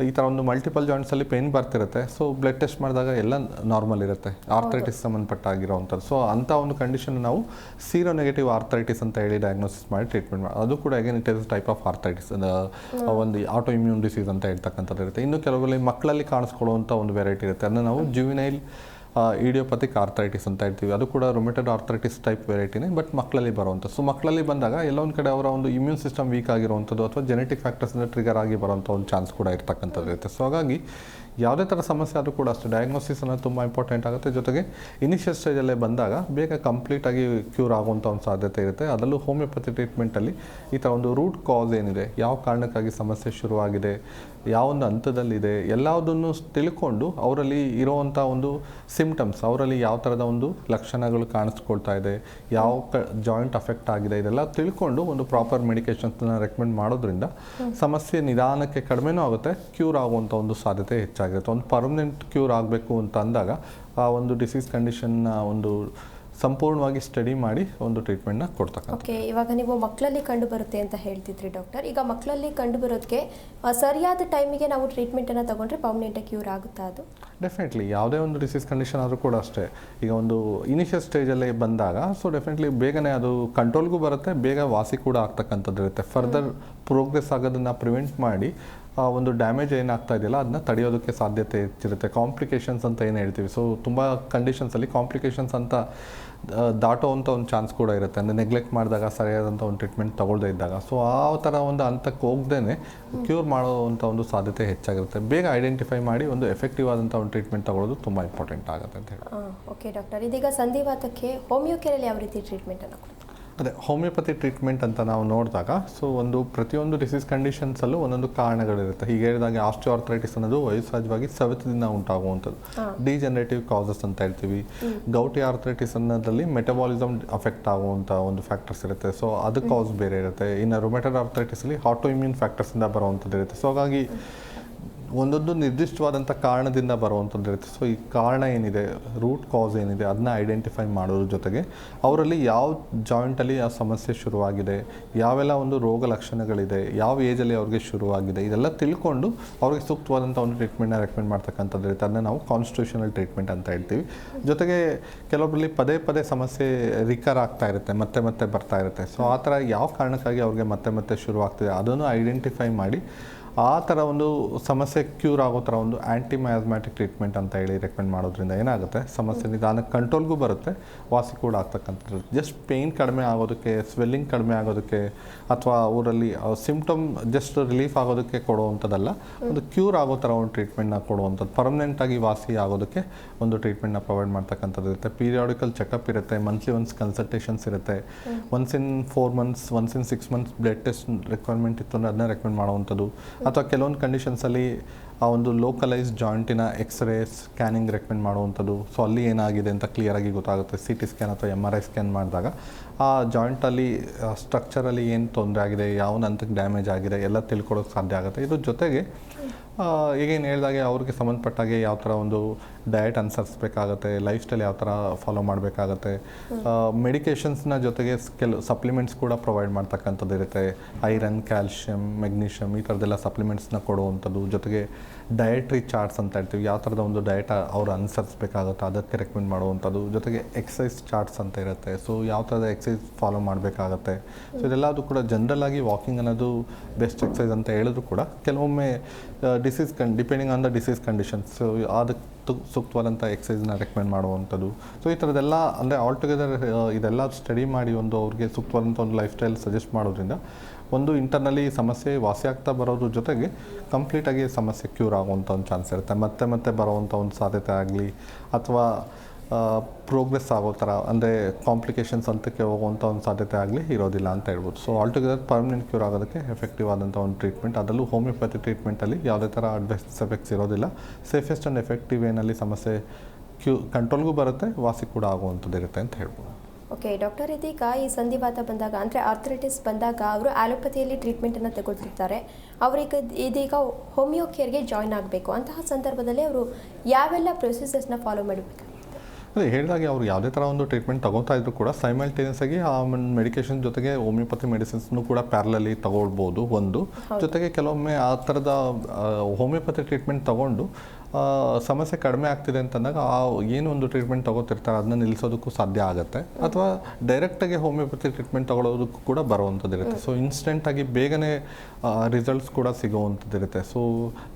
ಈ ಥರ ಒಂದು ಮಲ್ಟಿಪಲ್ ಜಾಯಿಂಟ್ಸಲ್ಲಿ ಪೇಯ್ನ್ ಬರ್ತಿರುತ್ತೆ. ಸೊ ಬ್ಲಡ್ ಟೆಸ್ಟ್ ಮಾಡಿದಾಗ ಎಲ್ಲ ನಾರ್ಮಲ್ ಇರುತ್ತೆ, ಆರ್ಥರೈಟಿಸ್ ಸಂಬಂಧಪಟ್ಟಾಗಿರೋವಂಥದ್ದು. ಸೊ ಅಂಥ ಒಂದು ಕಂಡೀಷನ್ ನಾವು ಸೀರೋ ನೆಗೆಟಿವ್ ಆರ್ಥರೈಟಿಸ್ ಅಂತ ಹೇಳಿ ಡಯಾಗ್ನೋಸಿಸ್ ಮಾಡಿ ಟ್ರೀಟ್ಮೆಂಟ್ ಮಾಡಿ, ಅದು ಕೂಡ again it is type of arthritis, ಒಂದು ಆಟೋ ಇಮ್ಯೂನ್ ಡಿಸೀಸ್ ಅಂತ ಹೇಳ್ತಕ್ಕಂಥದ್ದು ಇರುತ್ತೆ. ಇನ್ನು ಕೆಲವರಲ್ಲಿ ಮಕ್ಕಳಲ್ಲಿ ಕಾಣಿಸ್ಕೊಳ್ಳುವಂಥ ಒಂದು ವೆರೈಟಿ ಇರುತ್ತೆ, ಅದನ್ನು ನಾವು ಜುವಿನೈಲ್ ಇಡಿಯೋಪತಿಕ್ ಆರ್ಥರೈಟಿಸ್ ಅಂತ ಹೇಳ್ತೀವಿ. ಅದು ಕೂಡ ರೊಮೆಟೆಡ್ ಆರ್ಥರೈಟಿಸ್ ಟೈಪ್ ವೆರೈಟಿನೇ, ಬಟ್ ಮಕ್ಕಳಲ್ಲಿ ಬರುವಂಥದ್ದು. ಸೊ ಮಕ್ಕಳಲ್ಲಿ ಬಂದಾಗ ಎಲ್ಲೊಂದು ಕಡೆ ಅವರ ಒಂದು ಇಮ್ಯೂನ್ ಸಿಸ್ಟಮ್ ವೀಕ್ ಆಗಿರುವಂಥದ್ದು ಅಥವಾ ಜೆನೆಟಿಕ್ ಫ್ಯಾಕ್ಟರ್ಸಿಂದ ಟ್ರಿಗರ್ ಆಗಿ ಬರುವಂಥ ಒಂದು ಚಾನ್ಸ್ ಕೂಡ ಇರ್ತಕ್ಕಂಥದ್ದು ಇರುತ್ತೆ. ಸೊ ಹಾಗಾಗಿ ಯಾವುದೇ ಥರ ಸಮಸ್ಯೆ ಆದರೂ ಕೂಡ ಅಷ್ಟು ಡಯಾಗ್ನೋಸಿಸ್ ಅನ್ನೋದು ತುಂಬ ಇಂಪಾರ್ಟೆಂಟ್ ಆಗುತ್ತೆ. ಜೊತೆಗೆ ಇನಿಷಿಯಲ್ ಸ್ಟೇಜಲ್ಲೇ ಬಂದಾಗ ಬೇಗ ಕಂಪ್ಲೀಟಾಗಿ ಕ್ಯೂರ್ ಆಗುವಂಥ ಒಂದು ಸಾಧ್ಯತೆ ಇರುತ್ತೆ. ಅದರಲ್ಲೂ ಹೋಮಿಯೋಪತಿ ಟ್ರೀಟ್ಮೆಂಟಲ್ಲಿ ಈ ಥರ ಒಂದು ರೂಟ್ ಕಾಸ್ ಏನಿದೆ, ಯಾವ ಕಾರಣಕ್ಕಾಗಿ ಸಮಸ್ಯೆ ಶುರುವಾಗಿದೆ, ಯಾವೊಂದು ಹಂತದಲ್ಲಿದೆ, ಎಲ್ಲದನ್ನು ತಿಳ್ಕೊಂಡು ಅವರಲ್ಲಿ ಇರೋವಂಥ ಒಂದು ಸಿಮ್ಟಮ್ಸ್, ಅವರಲ್ಲಿ ಯಾವ ಥರದ ಒಂದು ಲಕ್ಷಣಗಳು ಕಾಣಿಸ್ಕೊಳ್ತಾ ಇದೆ, ಯಾವ ಜಾಯಿಂಟ್ ಅಫೆಕ್ಟ್ ಆಗಿದೆ, ಇದೆಲ್ಲ ತಿಳ್ಕೊಂಡು ಒಂದು ಪ್ರಾಪರ್ ಮೆಡಿಕೇಷನ್ಸ್ನ ರೆಕಮೆಂಡ್ ಮಾಡೋದ್ರಿಂದ ಸಮಸ್ಯೆ ನಿಧಾನಕ್ಕೆ ಕಡಿಮೆನೂ ಆಗುತ್ತೆ, ಕ್ಯೂರ್ ಆಗುವಂಥ ಒಂದು ಸಾಧ್ಯತೆ ಹೆಚ್ಚಾಗಿರುತ್ತೆ. ಒಂದು ಪರ್ಮನೆಂಟ್ ಕ್ಯೂರ್ ಆಗಬೇಕು ಅಂತ ಅಂದಾಗ ಆ ಒಂದು ಡಿಸೀಸ್ ಕಂಡೀಷನ್ನ ಒಂದು ಸಂಪೂರ್ಣವಾಗಿ ಸ್ಟಡಿ ಮಾಡಿ ಒಂದು ಟ್ರೀಟ್ಮೆಂಟ್ನ ಕೊಡ್ತಕ್ಕಂಥ. ಓಕೆ, ಇವಾಗ ನೀವು ಮಕ್ಕಳಲ್ಲಿ ಕಂಡು ಬರುತ್ತೆ ಅಂತ ಹೇಳ್ತಿದ್ರಿ ಡಾಕ್ಟರ್. ಈಗ ಮಕ್ಕಳಲ್ಲಿ ಕಂಡು ಬರೋದಕ್ಕೆ ಸರಿಯಾದ ಟೈಮಿಗೆ ನಾವು ಟ್ರೀಟ್ಮೆಂಟನ್ನು ತಗೊಂಡ್ರೆ ಪರ್ಮನೆಂಟಾಗಿ ಕ್ಯೂರ್ ಆಗುತ್ತಾ ಅದು? ಡೆಫಿನೆಟ್ಲಿ ಯಾವುದೇ ಒಂದು ಡಿಸೀಸ್ ಕಂಡೀಷನ್ ಆದರೂ ಕೂಡ ಅಷ್ಟೇ, ಈಗ ಒಂದು ಇನಿಷಿಯಲ್ ಸ್ಟೇಜಲ್ಲಿ ಬಂದಾಗ ಸೊ ಡೆಫಿನೆಟ್ಲಿ ಬೇಗನೆ ಅದು ಕಂಟ್ರೋಲ್ಗೂ ಬರುತ್ತೆ, ಬೇಗ ವಾಸಿ ಕೂಡ ಆಗ್ತಕ್ಕಂಥದ್ದು ಇರುತ್ತೆ. ಫರ್ದರ್ ಪ್ರೋಗ್ರೆಸ್ ಆಗೋದನ್ನು ಪ್ರಿವೆಂಟ್ ಮಾಡಿ ಒಂದು ಡ್ಯಾಮೇಜ್ ಏನಾಗ್ತಾ ಇದೆಯಲ್ಲ ಅದನ್ನ ತಡೆಯೋದಕ್ಕೆ ಸಾಧ್ಯತೆ ಹೆಚ್ಚಿರುತ್ತೆ. ಕಾಂಪ್ಲಿಕೇಶನ್ಸ್ ಅಂತ ಏನು ಹೇಳ್ತೀವಿ, ಸೊ ತುಂಬ ಕಂಡೀಷನ್ಸಲ್ಲಿ ಕಾಂಪ್ಲಿಕೇಶನ್ಸ್ ಅಂತ ದಾಟೋವಂಥ ಒಂದು ಚಾನ್ಸ್ ಕೂಡ ಇರುತ್ತೆ, ಅಂದರೆ ನೆಗ್ಲೆಕ್ಟ್ ಮಾಡಿದಾಗ, ಸರಿಯಾದಂಥ ಒಂದು ಟ್ರೀಟ್ಮೆಂಟ್ ತಗೊಳ್ಳದೇ ಇದ್ದಾಗ. ಸೊ ಆ ಥರ ಒಂದು ಹಂತಕ್ಕೆ ಹೋಗ್ದೇ ಕ್ಯೂರ್ ಮಾಡೋವಂಥ ಒಂದು ಸಾಧ್ಯತೆ ಹೆಚ್ಚಾಗಿರುತ್ತೆ. ಬೇಗ ಐಡೆಂಟಿಫೈ ಮಾಡಿ ಒಂದು ಎಫೆಕ್ಟಿವ್ ಆದಂಥ ಒಂದು ಟ್ರೀಟ್ಮೆಂಟ್ ತಗೊಳ್ಳೋದು ತುಂಬ ಇಂಪಾರ್ಟೆಂಟ್ ಆಗುತ್ತೆ ಅಂತ ಹೇಳಿ. ಓಕೆ ಡಾಕ್ಟರ್, ಇದೀಗ ಸಂಧಿವಾತಕ್ಕೆ ಹೋಮಿಯೋ ಕೇರಲ್ಲಿ ಯಾವ ರೀತಿ ಟ್ರೀಟ್ಮೆಂಟನ್ನು ಕೊಡ್ತೀವಿ? ಅದೇ ಹೋಮಿಯೋಪತಿ ಟ್ರೀಟ್ಮೆಂಟ್ ಅಂತ ನಾವು ನೋಡಿದಾಗ ಸೊ ಒಂದು ಪ್ರತಿಯೊಂದು ಡಿಸೀಸ್ ಕಂಡೀಷನ್ಸಲ್ಲೂ ಒಂದೊಂದು ಕಾರಣಗಳಿರುತ್ತೆ. ಹೀಗೆ ಹೇಳಿದಾಗ ಆಸ್ಟಿಯೋಆರ್ಥರೈಟಿಸ್ ಅನ್ನೋದು ವಯಸ್ಸಹಜವಾಗಿ ಸವೆತದಿಂದ ಉಂಟಾಗುವಂಥದ್ದು, ಡಿಜನರೇಟಿವ್ ಕಾಸಸ್ ಅಂತ ಹೇಳ್ತೀವಿ. ಗೌಟಿ ಆರ್ಥರೈಟಿಸ್ ಅನ್ನೋದ್ರಲ್ಲಿ ಮೆಟಬಾಲಿಸಮ್ ಅಫೆಕ್ಟ್ ಆಗುವಂಥ ಒಂದು ಫ್ಯಾಕ್ಟರ್ಸ್ ಇರುತ್ತೆ, ಸೊ ಅದು ಕಾಸ್ ಬೇರೆ ಇರುತ್ತೆ. ಇನ್ನು ರೊಮೆಟೆಡ್ ಆರ್ಥರೈಟಿಸಲ್ಲಿ ಆಟೋ ಇಮ್ಯೂನ್ ಫ್ಯಾಕ್ಟರ್ಸಿಂದ ಬರುವಂಥದ್ದು ಇರುತ್ತೆ. ಸೊ ಹಾಗಾಗಿ ಒಂದೊಂದು ನಿರ್ದಿಷ್ಟವಾದಂಥ ಕಾರಣದಿಂದ ಬರುವಂಥದ್ದು ಇರುತ್ತೆ. ಸೊ ಈ ಕಾರಣ ಏನಿದೆ, ರೂಟ್ ಕಾಸ್ ಏನಿದೆ ಅದನ್ನ ಐಡೆಂಟಿಫೈ ಮಾಡೋದ್ರ ಜೊತೆಗೆ ಅವರಲ್ಲಿ ಯಾವ ಜಾಯಿಂಟಲ್ಲಿ ಆ ಸಮಸ್ಯೆ ಶುರುವಾಗಿದೆ, ಯಾವೆಲ್ಲ ಒಂದು ರೋಗ ಲಕ್ಷಣಗಳಿದೆ, ಯಾವ ಏಜಲ್ಲಿ ಅವ್ರಿಗೆ ಶುರುವಾಗಿದೆ, ಇದೆಲ್ಲ ತಿಳ್ಕೊಂಡು ಅವ್ರಿಗೆ ಸೂಕ್ತವಾದಂಥ ಒಂದು ಟ್ರೀಟ್ಮೆಂಟ್ನ ರೆಕಮೆಂಡ್ ಮಾಡ್ತಕ್ಕಂಥದ್ದು ಇರುತ್ತೆ. ಅದನ್ನ ನಾವು ಕಾನ್ಸ್ಟಿಟ್ಯೂಷನಲ್ ಟ್ರೀಟ್ಮೆಂಟ್ ಅಂತ ಹೇಳ್ತೀವಿ. ಜೊತೆಗೆ ಕೆಲವೊಬ್ಬರಲ್ಲಿ ಪದೇ ಪದೇ ಸಮಸ್ಯೆ ರಿಕರ್ ಆಗ್ತಾ ಇರುತ್ತೆ, ಮತ್ತೆ ಮತ್ತೆ ಬರ್ತಾ ಇರುತ್ತೆ. ಸೊ ಆ ಥರ ಯಾವ ಕಾರಣಕ್ಕಾಗಿ ಅವ್ರಿಗೆ ಮತ್ತೆ ಮತ್ತೆ ಶುರುವಾಗ್ತಿದೆ ಅದನ್ನು ಐಡೆಂಟಿಫೈ ಮಾಡಿ ಆ ಥರ ಒಂದು ಸಮಸ್ಯೆ ಕ್ಯೂರ್ ಆಗೋ ಥರ ಒಂದು ಆ್ಯಂಟಿಮಯಾಸ್ಮ್ಯಾಟಿಕ್ ಟ್ರೀಟ್ಮೆಂಟ್ ಅಂತ ಹೇಳಿ ರೆಕಮೆಂಡ್ ಮಾಡೋದ್ರಿಂದ ಏನಾಗುತ್ತೆ, ಸಮಸ್ಯೆ ನಿಧಾನಕ್ಕೆ ಕಂಟ್ರೋಲ್ಗೂ ಬರುತ್ತೆ, ವಾಸಿ ಕೂಡ ಆಗ್ತಕ್ಕಂಥದ್ದು. ಜಸ್ಟ್ ಪೇಯ್ನ್ ಕಡಿಮೆ ಆಗೋದಕ್ಕೆ, ಸ್ವೆಲ್ಲಿಂಗ್ ಕಡಿಮೆ ಆಗೋದಕ್ಕೆ ಅಥವಾ ಊರಲ್ಲಿ ಸಿಂಪ್ಟಮ್ ಜಸ್ಟ್ ರಿಲೀಫ್ ಆಗೋದಕ್ಕೆ ಕೊಡುವಂಥದ್ದಲ್ಲ, ಒಂದು ಕ್ಯೂರ್ ಆಗೋ ಥರ ಒಂದು ಟ್ರೀಟ್ಮೆಂಟ್ನ ಕೊಡುವಂಥದ್ದು, ಪರ್ಮನೆಂಟಾಗಿ ವಾಸಿ ಆಗೋದಕ್ಕೆ ಒಂದು ಟ್ರೀಟ್ಮೆಂಟ್ನ ಪ್ರೊವೈಡ್ ಮಾಡ್ತಕ್ಕಂಥದ್ದು ಇರುತ್ತೆ. ಪೀರಿಯಾಡಿಕಲ್ ಚೆಕಪ್ ಇರುತ್ತೆ, ಮಂತ್ಲಿ ಒನ್ಸ್ ಕನ್ಸಲ್ಟೇಷನ್ಸ್ ಇರುತ್ತೆ. Once in 4 months, once in 6 months blood test requirement ಇತ್ತು ಅಂದರೆ ಅದನ್ನ ರೆಕಮೆಂಡ್ ಮಾಡುವಂಥದ್ದು. ಅಥವಾ ಕೆಲವೊಂದು ಕಂಡೀಷನ್ಸಲ್ಲಿ ಆ ಒಂದು ಲೋಕಲೈಸ್ ಜಾಯಿಂಟಿನ ಎಕ್ಸ್ರೇ ಸ್ಕ್ಯಾನಿಂಗ್ ರೆಕಮೆಂಡ್ ಮಾಡುವಂಥದ್ದು. ಸೊ ಅಲ್ಲಿ ಏನಾಗಿದೆ ಅಂತ ಕ್ಲಿಯರಾಗಿ ಗೊತ್ತಾಗುತ್ತೆ. CT ಸ್ಕ್ಯಾನ್ ಅಥವಾ MRI ಸ್ಕ್ಯಾನ್ ಮಾಡಿದಾಗ ಆ ಜಾಯಿಂಟಲ್ಲಿ ಸ್ಟ್ರಕ್ಚರಲ್ಲಿ ಏನು ತೊಂದರೆ ಆಗಿದೆ, ಯಾವ ಹಂತಕ್ಕೆ ಡ್ಯಾಮೇಜ್ ಆಗಿದೆ ಎಲ್ಲ ತಿಳ್ಕೊಳ್ಳೋಕೆ ಸಾಧ್ಯ ಆಗುತ್ತೆ. ಇದ್ರ ಜೊತೆಗೆ ಈಗೇನು ಹೇಳಿದಾಗೆ ಅವ್ರಿಗೆ ಸಂಬಂಧಪಟ್ಟಾಗೆ ಯಾವ ಥರ ಒಂದು ಡಯಟ್ ಅನುಸರಿಸ್ಬೇಕಾಗತ್ತೆ, ಲೈಫ್ ಸ್ಟೈಲ್ ಯಾವ ಥರ ಫಾಲೋ ಮಾಡಬೇಕಾಗತ್ತೆ, ಮೆಡಿಕೇಷನ್ಸ್ನ ಜೊತೆಗೆ ಕೆಲವು ಸಪ್ಲಿಮೆಂಟ್ಸ್ ಕೂಡ ಪ್ರೊವೈಡ್ ಮಾಡ್ತಕ್ಕಂಥದ್ದು ಇರುತ್ತೆ. ಐರನ್, ಕ್ಯಾಲ್ಶಿಯಮ್, ಮೆಗ್ನೀಷಿಯಮ್ ಈ ಥರದ್ದೆಲ್ಲ ಸಪ್ಲಿಮೆಂಟ್ಸ್ನ ಕೊಡುವಂಥದ್ದು. ಜೊತೆಗೆ ಡಯಟ್ರಿ ಚಾರ್ಟ್ಸ್ ಅಂತ ಹೇಳ್ತೀವಿ, ಯಾವ ಥರದ ಒಂದು ಡಯಟ್ ಅವ್ರು ಅನುಸರಿಸ್ಬೇಕಾಗುತ್ತೆ ಅದಕ್ಕೆ ರೆಕಮೆಂಡ್ ಮಾಡುವಂಥದ್ದು. ಜೊತೆಗೆ ಎಕ್ಸಸೈಸ್ ಚಾರ್ಟ್ಸ್ ಅಂತ ಇರುತ್ತೆ, ಸೊ ಯಾವ ಥರದ ಎಕ್ಸಸೈಸ್ ಫಾಲೋ ಮಾಡಬೇಕಾಗತ್ತೆ. ಸೊ ಇದೆಲ್ಲದು ಕೂಡ ಜನರಲ್ ಆಗಿ ವಾಕಿಂಗ್ ಅನ್ನೋದು ಬೆಸ್ಟ್ ಎಕ್ಸಸೈಸ್ ಅಂತ ಹೇಳಿದ್ರು ಕೂಡ ಕೆಲವೊಮ್ಮೆ depending on the disease conditions, so ಅದಕ್ಕೆ ಸೂಕ್ತವಾದಂಥ ಎಕ್ಸಸೈಸ್ನ ರೆಕಮೆಂಡ್ ಮಾಡುವಂಥದ್ದು. ಸೊ ಈ ಥರದ್ದೆಲ್ಲ ಅಂದರೆ ಆಲ್ಟುಗೆದರ್ ಇದೆಲ್ಲ ಸ್ಟಡಿ ಮಾಡಿ ಒಂದು ಅವ್ರಿಗೆ ಸೂಕ್ತವಾದಂಥ ಒಂದು ಲೈಫ್ ಸ್ಟೈಲ್ ಸಜೆಸ್ಟ್ ಮಾಡೋದ್ರಿಂದ ಒಂದು ಇಂಟರ್ನಲ್ಲಿ ಸಮಸ್ಯೆ ವಾಸಿ ಆಗ್ತಾ ಬರೋದ್ರ ಜೊತೆಗೆ ಕಂಪ್ಲೀಟಾಗಿ ಸಮಸ್ಯೆ ಕ್ಯೂರ್ ಆಗುವಂಥ ಒಂದು ಚಾನ್ಸ್ ಇರುತ್ತೆ. ಮತ್ತೆ ಮತ್ತೆ ಬರುವಂಥ ಒಂದು ಸಾಧ್ಯತೆ ಆಗಲಿ ಅಥವಾ ಪ್ರೋಗ್ರೆಸ್ ಆಗೋ ಥರ ಅಂದರೆ ಕಾಂಪ್ಲಿಕೇಶನ್ಸ್ ಹಂತಕ್ಕೆ ಹೋಗುವಂಥ ಒಂದು ಸಾಧ್ಯತೆ ಆಗಲಿ ಇರೋದಿಲ್ಲ ಅಂತ ಹೇಳ್ಬೋದು. ಸೊ ಆಲ್ಟುಗೆದರ್ ಪರ್ಮನೆಂಟ್ ಕ್ಯೂರ್ ಆಗೋದಕ್ಕೆ ಎಫೆಕ್ಟಿವ್ ಆದಂಥ ಒಂದು ಟ್ರೀಟ್ಮೆಂಟ್, ಅದರಲ್ಲೂ ಹೋಮಿಯೋಪತಿ ಟ್ರೀಟ್ಮೆಂಟಲ್ಲಿ ಯಾವುದೇ ಥರ ಅಡ್ವರ್ಸ್ ಎಫೆಕ್ಟ್ಸ್ ಇರೋದಿಲ್ಲ. ಸೇಫೆಸ್ಟ್ ಆ್ಯಂಡ್ ಎಫೆಕ್ಟಿವ್ ಏನಲ್ಲಿ ಸಮಸ್ಯೆ ಕಂಟ್ರೋಲ್ಗೂ ಬರುತ್ತೆ, ವಾಸಿ ಕೂಡ ಆಗುವಂಥದ್ದು ಇರುತ್ತೆ ಅಂತ ಹೇಳ್ಬೋದು. ಓಕೆ ಡಾಕ್ಟರ್, ಇದೀಗ ಈ ಸಂಧಿವಾತ ಬಂದಾಗ ಅಂದರೆ ಆರ್ಥರೈಟಿಸ್ ಬಂದಾಗ ಅವರು ಆಲೋಪತಿಯಲ್ಲಿ ಟ್ರೀಟ್ಮೆಂಟನ್ನು ತಗೊಳ್ತಿರ್ತಾರೆ, ಅವರಿಗೆ ಇದೀಗ ಹೋಮಿಯೋ ಕೇರ್ಗೆ ಜಾಯ್ನ್ ಆಗಬೇಕು. ಅಂತಹ ಸಂದರ್ಭದಲ್ಲಿ ಅವರು ಯಾವೆಲ್ಲ ಪ್ರೊಸೀಜರ್ಸ್ನ ಫಾಲೋ ಮಾಡಬೇಕು? ಅದೇ ಹೇಳಿದಾಗೆ ಅವ್ರು ಯಾವುದೇ ಥರ ಒಂದು ಟ್ರೀಟ್ಮೆಂಟ್ ತಗೋತಾ ಇದ್ರು ಕೂಡ ಸೈಮಲ್ಟೇನಿಯಸ್ ಆಗಿ ಆ ಮೆಡಿಕೇಷನ್ ಜೊತೆಗೆ ಹೋಮಿಯೋಪತಿ ಮೆಡಿಸಿನ್ಸ್ನು ಕೂಡ ಪ್ಯಾರಲಲ್ಲಿ ತಗೊಳ್ಬೋದು. ಒಂದು ಜೊತೆಗೆ ಕೆಲವೊಮ್ಮೆ ಆ ಥರದ ಹೋಮಿಯೋಪತಿ ಟ್ರೀಟ್ಮೆಂಟ್ ತಗೊಂಡು ಸಮಸ್ಯೆ ಕಡಿಮೆ ಆಗ್ತಿದೆ ಅಂತಂದಾಗ ಆ ಏನು ಒಂದು ಟ್ರೀಟ್ಮೆಂಟ್ ತಗೋತಿರ್ತಾರೆ ಅದನ್ನ ನಿಲ್ಲಿಸೋದಕ್ಕೂ ಸಾಧ್ಯ ಆಗುತ್ತೆ. ಅಥವಾ ಡೈರೆಕ್ಟಾಗಿ ಹೋಮಿಯೋಪತಿ ಟ್ರೀಟ್ಮೆಂಟ್ ತಗೊಳ್ಳೋದಕ್ಕೂ ಕೂಡ ಬರುವಂಥದ್ದು ಇರುತ್ತೆ. ಸೊ ಇನ್ಸ್ಟೆಂಟಾಗಿ ಬೇಗನೆ ರಿಸಲ್ಟ್ಸ್ ಕೂಡ ಸಿಗೋವಂಥದ್ದು ಇರುತ್ತೆ. ಸೊ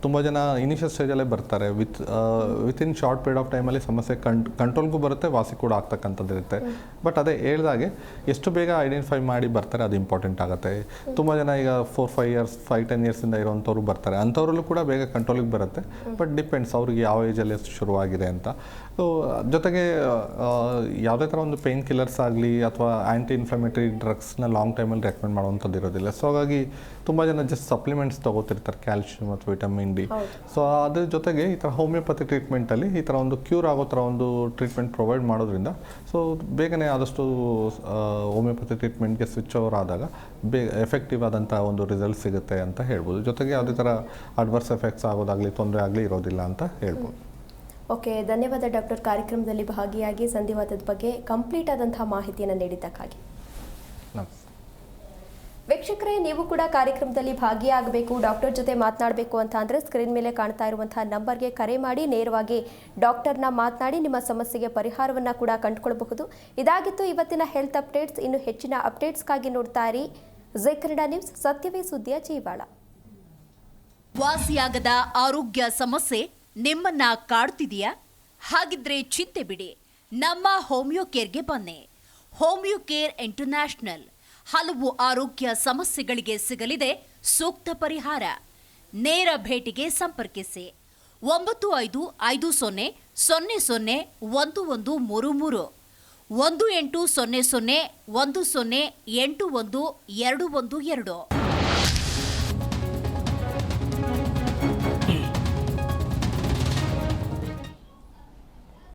ತುಂಬ ಜನ ಇನಿಷಿಯಲ್ ಸ್ಟೇಜಲ್ಲೇ ಬರ್ತಾರೆ, ವಿತಿನ್ ಶಾರ್ಟ್ ಪೀರಿಯಡ್ ಆಫ್ ಟೈಮಲ್ಲಿ ಸಮಸ್ಯೆ ಕಂಟ್ರೋಲ್ಗೂ ಬರುತ್ತೆ, ವಾಸಿ ಕೂಡ ಆಗ್ತಕ್ಕಂಥದ್ದು ಇರುತ್ತೆ. ಬಟ್ ಅದೇ ಹೇಳ್ದಾಗೆ ಎಷ್ಟು ಬೇಗ ಐಡೆಂಟಿಫೈ ಮಾಡಿ ಬರ್ತಾರೆ ಅದು ಇಂಪಾರ್ಟೆಂಟ್ ಆಗುತ್ತೆ. ತುಂಬ ಜನ ಈಗ 4-5 years 5-10 yearsಯಿಂದ ಇರೋವಂಥವ್ರು ಬರ್ತಾರೆ, ಅಂಥವ್ರಲ್ಲೂ ಕೂಡ ಬೇಗ ಕಂಟ್ರೋಲಿಗೆ ಬರುತ್ತೆ. ಬಟ್ ಡಿಪೆಂಡ್ಸ್ ಅವ್ರಿಗೆ ಯಾವ ಏಜಲ್ಲಿ ಎಷ್ಟು ಶುರುವಾಗಿದೆ ಅಂತ. ಸೊ ಜೊತೆಗೆ ಯಾವುದೇ ಥರ ಒಂದು ಪೇನ್ ಕಿಲ್ಲರ್ಸ್ ಆಗಲಿ ಅಥವಾ ಆ್ಯಂಟಿ ಇನ್ಫ್ಲಮೇಟರಿ ಡ್ರಗ್ಸ್ನ ಲಾಂಗ್ ಟೈಮಲ್ಲಿ ರೆಕಮೆಂಡ್ ಮಾಡುವಂಥದ್ದು ಇರೋದಿಲ್ಲ. ಸೊ ಹಾಗಾಗಿ ತುಂಬ ಜನ ಜಸ್ಟ್ ಸಪ್ಲಿಮೆಂಟ್ಸ್ ತೊಗೋತಿರ್ತಾರೆ, ಕ್ಯಾಲ್ಶಿಯಮ್ ಅಥವಾ ವಿಟಮಿನ್ ಡಿ. ಸೊ ಅದ್ರ ಜೊತೆಗೆ ಈ ಥರ ಹೋಮಿಯೋಪತಿ ಟ್ರೀಟ್ಮೆಂಟಲ್ಲಿ ಈ ಥರ ಒಂದು ಕ್ಯೂರ್ ಆಗೋ ಥರ ಒಂದು ಟ್ರೀಟ್ಮೆಂಟ್ ಪ್ರೊವೈಡ್ ಮಾಡೋದ್ರಿಂದ ಸೊ ಬೇಗನೆ ಆದಷ್ಟು ಹೋಮಿಯೋಪತಿ ಟ್ರೀಟ್ಮೆಂಟ್ಗೆ ಸ್ವಿಚ್ ಓವರ್ ಆದಾಗ ಎಫೆಕ್ಟಿವ್ ಆದಂಥ ಒಂದು ರಿಸಲ್ಟ್ ಸಿಗುತ್ತೆ ಅಂತ ಹೇಳ್ಬೋದು. ಜೊತೆಗೆ ಯಾವುದೇ ಥರ ಅಡ್ವರ್ಸ್ ಎಫೆಕ್ಟ್ಸ್ ಆಗೋದಾಗಲಿ ತೊಂದರೆ ಆಗಲಿ ಇರೋದಿಲ್ಲ ಅಂತ ಹೇಳ್ಬೋದು. ಓಕೆ, ಧನ್ಯವಾದ ಡಾಕ್ಟರ್. ಕಾರ್ಯಕ್ರಮದಲ್ಲಿ ಭಾಗಿಯಾಗಿ ಸಂಧಿವಾತದ ಬಗ್ಗೆ ಕಂಪ್ಲೀಟ್ ಆದಂತಹ ಮಾಹಿತಿಯನ್ನು ನೀಡಿದ್ದಕ್ಕಾಗಿ. ನಮಸ್ತೆ. ವೀಕ್ಷಕರೇ, ನೀವು ಕೂಡ ಕಾರ್ಯಕ್ರಮದಲ್ಲಿ ಭಾಗಿಯಾಗಬೇಕು, ಡಾಕ್ಟರ್ ಜೊತೆ ಮಾತನಾಡಬೇಕು ಅಂತ ಅಂದರೆ ಸ್ಕ್ರೀನ್ ಮೇಲೆ ಕಾಣ್ತಾ ಇರುವಂತಹ ನಂಬರ್ಗೆ ಕರೆ ಮಾಡಿ ನೇರವಾಗಿ ಡಾಕ್ಟರ್ನ ಮಾತನಾಡಿ ನಿಮ್ಮ ಸಮಸ್ಯೆಗೆ ಪರಿಹಾರವನ್ನು ಕೂಡ ಕಂಡುಕೊಳ್ಳಬಹುದು. ಇದಾಗಿತ್ತು ಇವತ್ತಿನ ಹೆಲ್ತ್ ಅಪ್ಡೇಟ್ಸ್. ಇನ್ನು ಹೆಚ್ಚಿನ ಅಪ್ಡೇಟ್ಸ್ಗಾಗಿ ನೋಡ್ತಾ ಇರಿ ಜೈ ಕನ್ನಡ ನ್ಯೂಸ್, ಸತ್ಯವೇ ಸುದ್ದಿಯ ಜೀವಾಳ. ವಾಸಿಯಾಗದ ಆರೋಗ್ಯ ಸಮಸ್ಯೆ ನಿಮ್ಮನ್ನ ಕಾಡ್ತಿದೆಯಾ? ಹಾಗಿದ್ರೆ ಚಿಂತೆ ಬಿಡಿ, ನಮ್ಮ ಹೋಮಿಯೋ ಕೇರ್ಗೆ ಬನ್ನಿ. ಹೋಮಿಯೋ ಕೇರ್ ಇಂಟರ್ನ್ಯಾಷನಲ್ ಹಲವು ಆರೋಗ್ಯ ಸಮಸ್ಯೆಗಳಿಗೆ ಸಿಗಲಿದೆ ಸೂಕ್ತ ಪರಿಹಾರ. ನೇರ ಭೇಟಿಗೆ ಸಂಪರ್ಕಿಸಿ 9550001133 1800 10811212.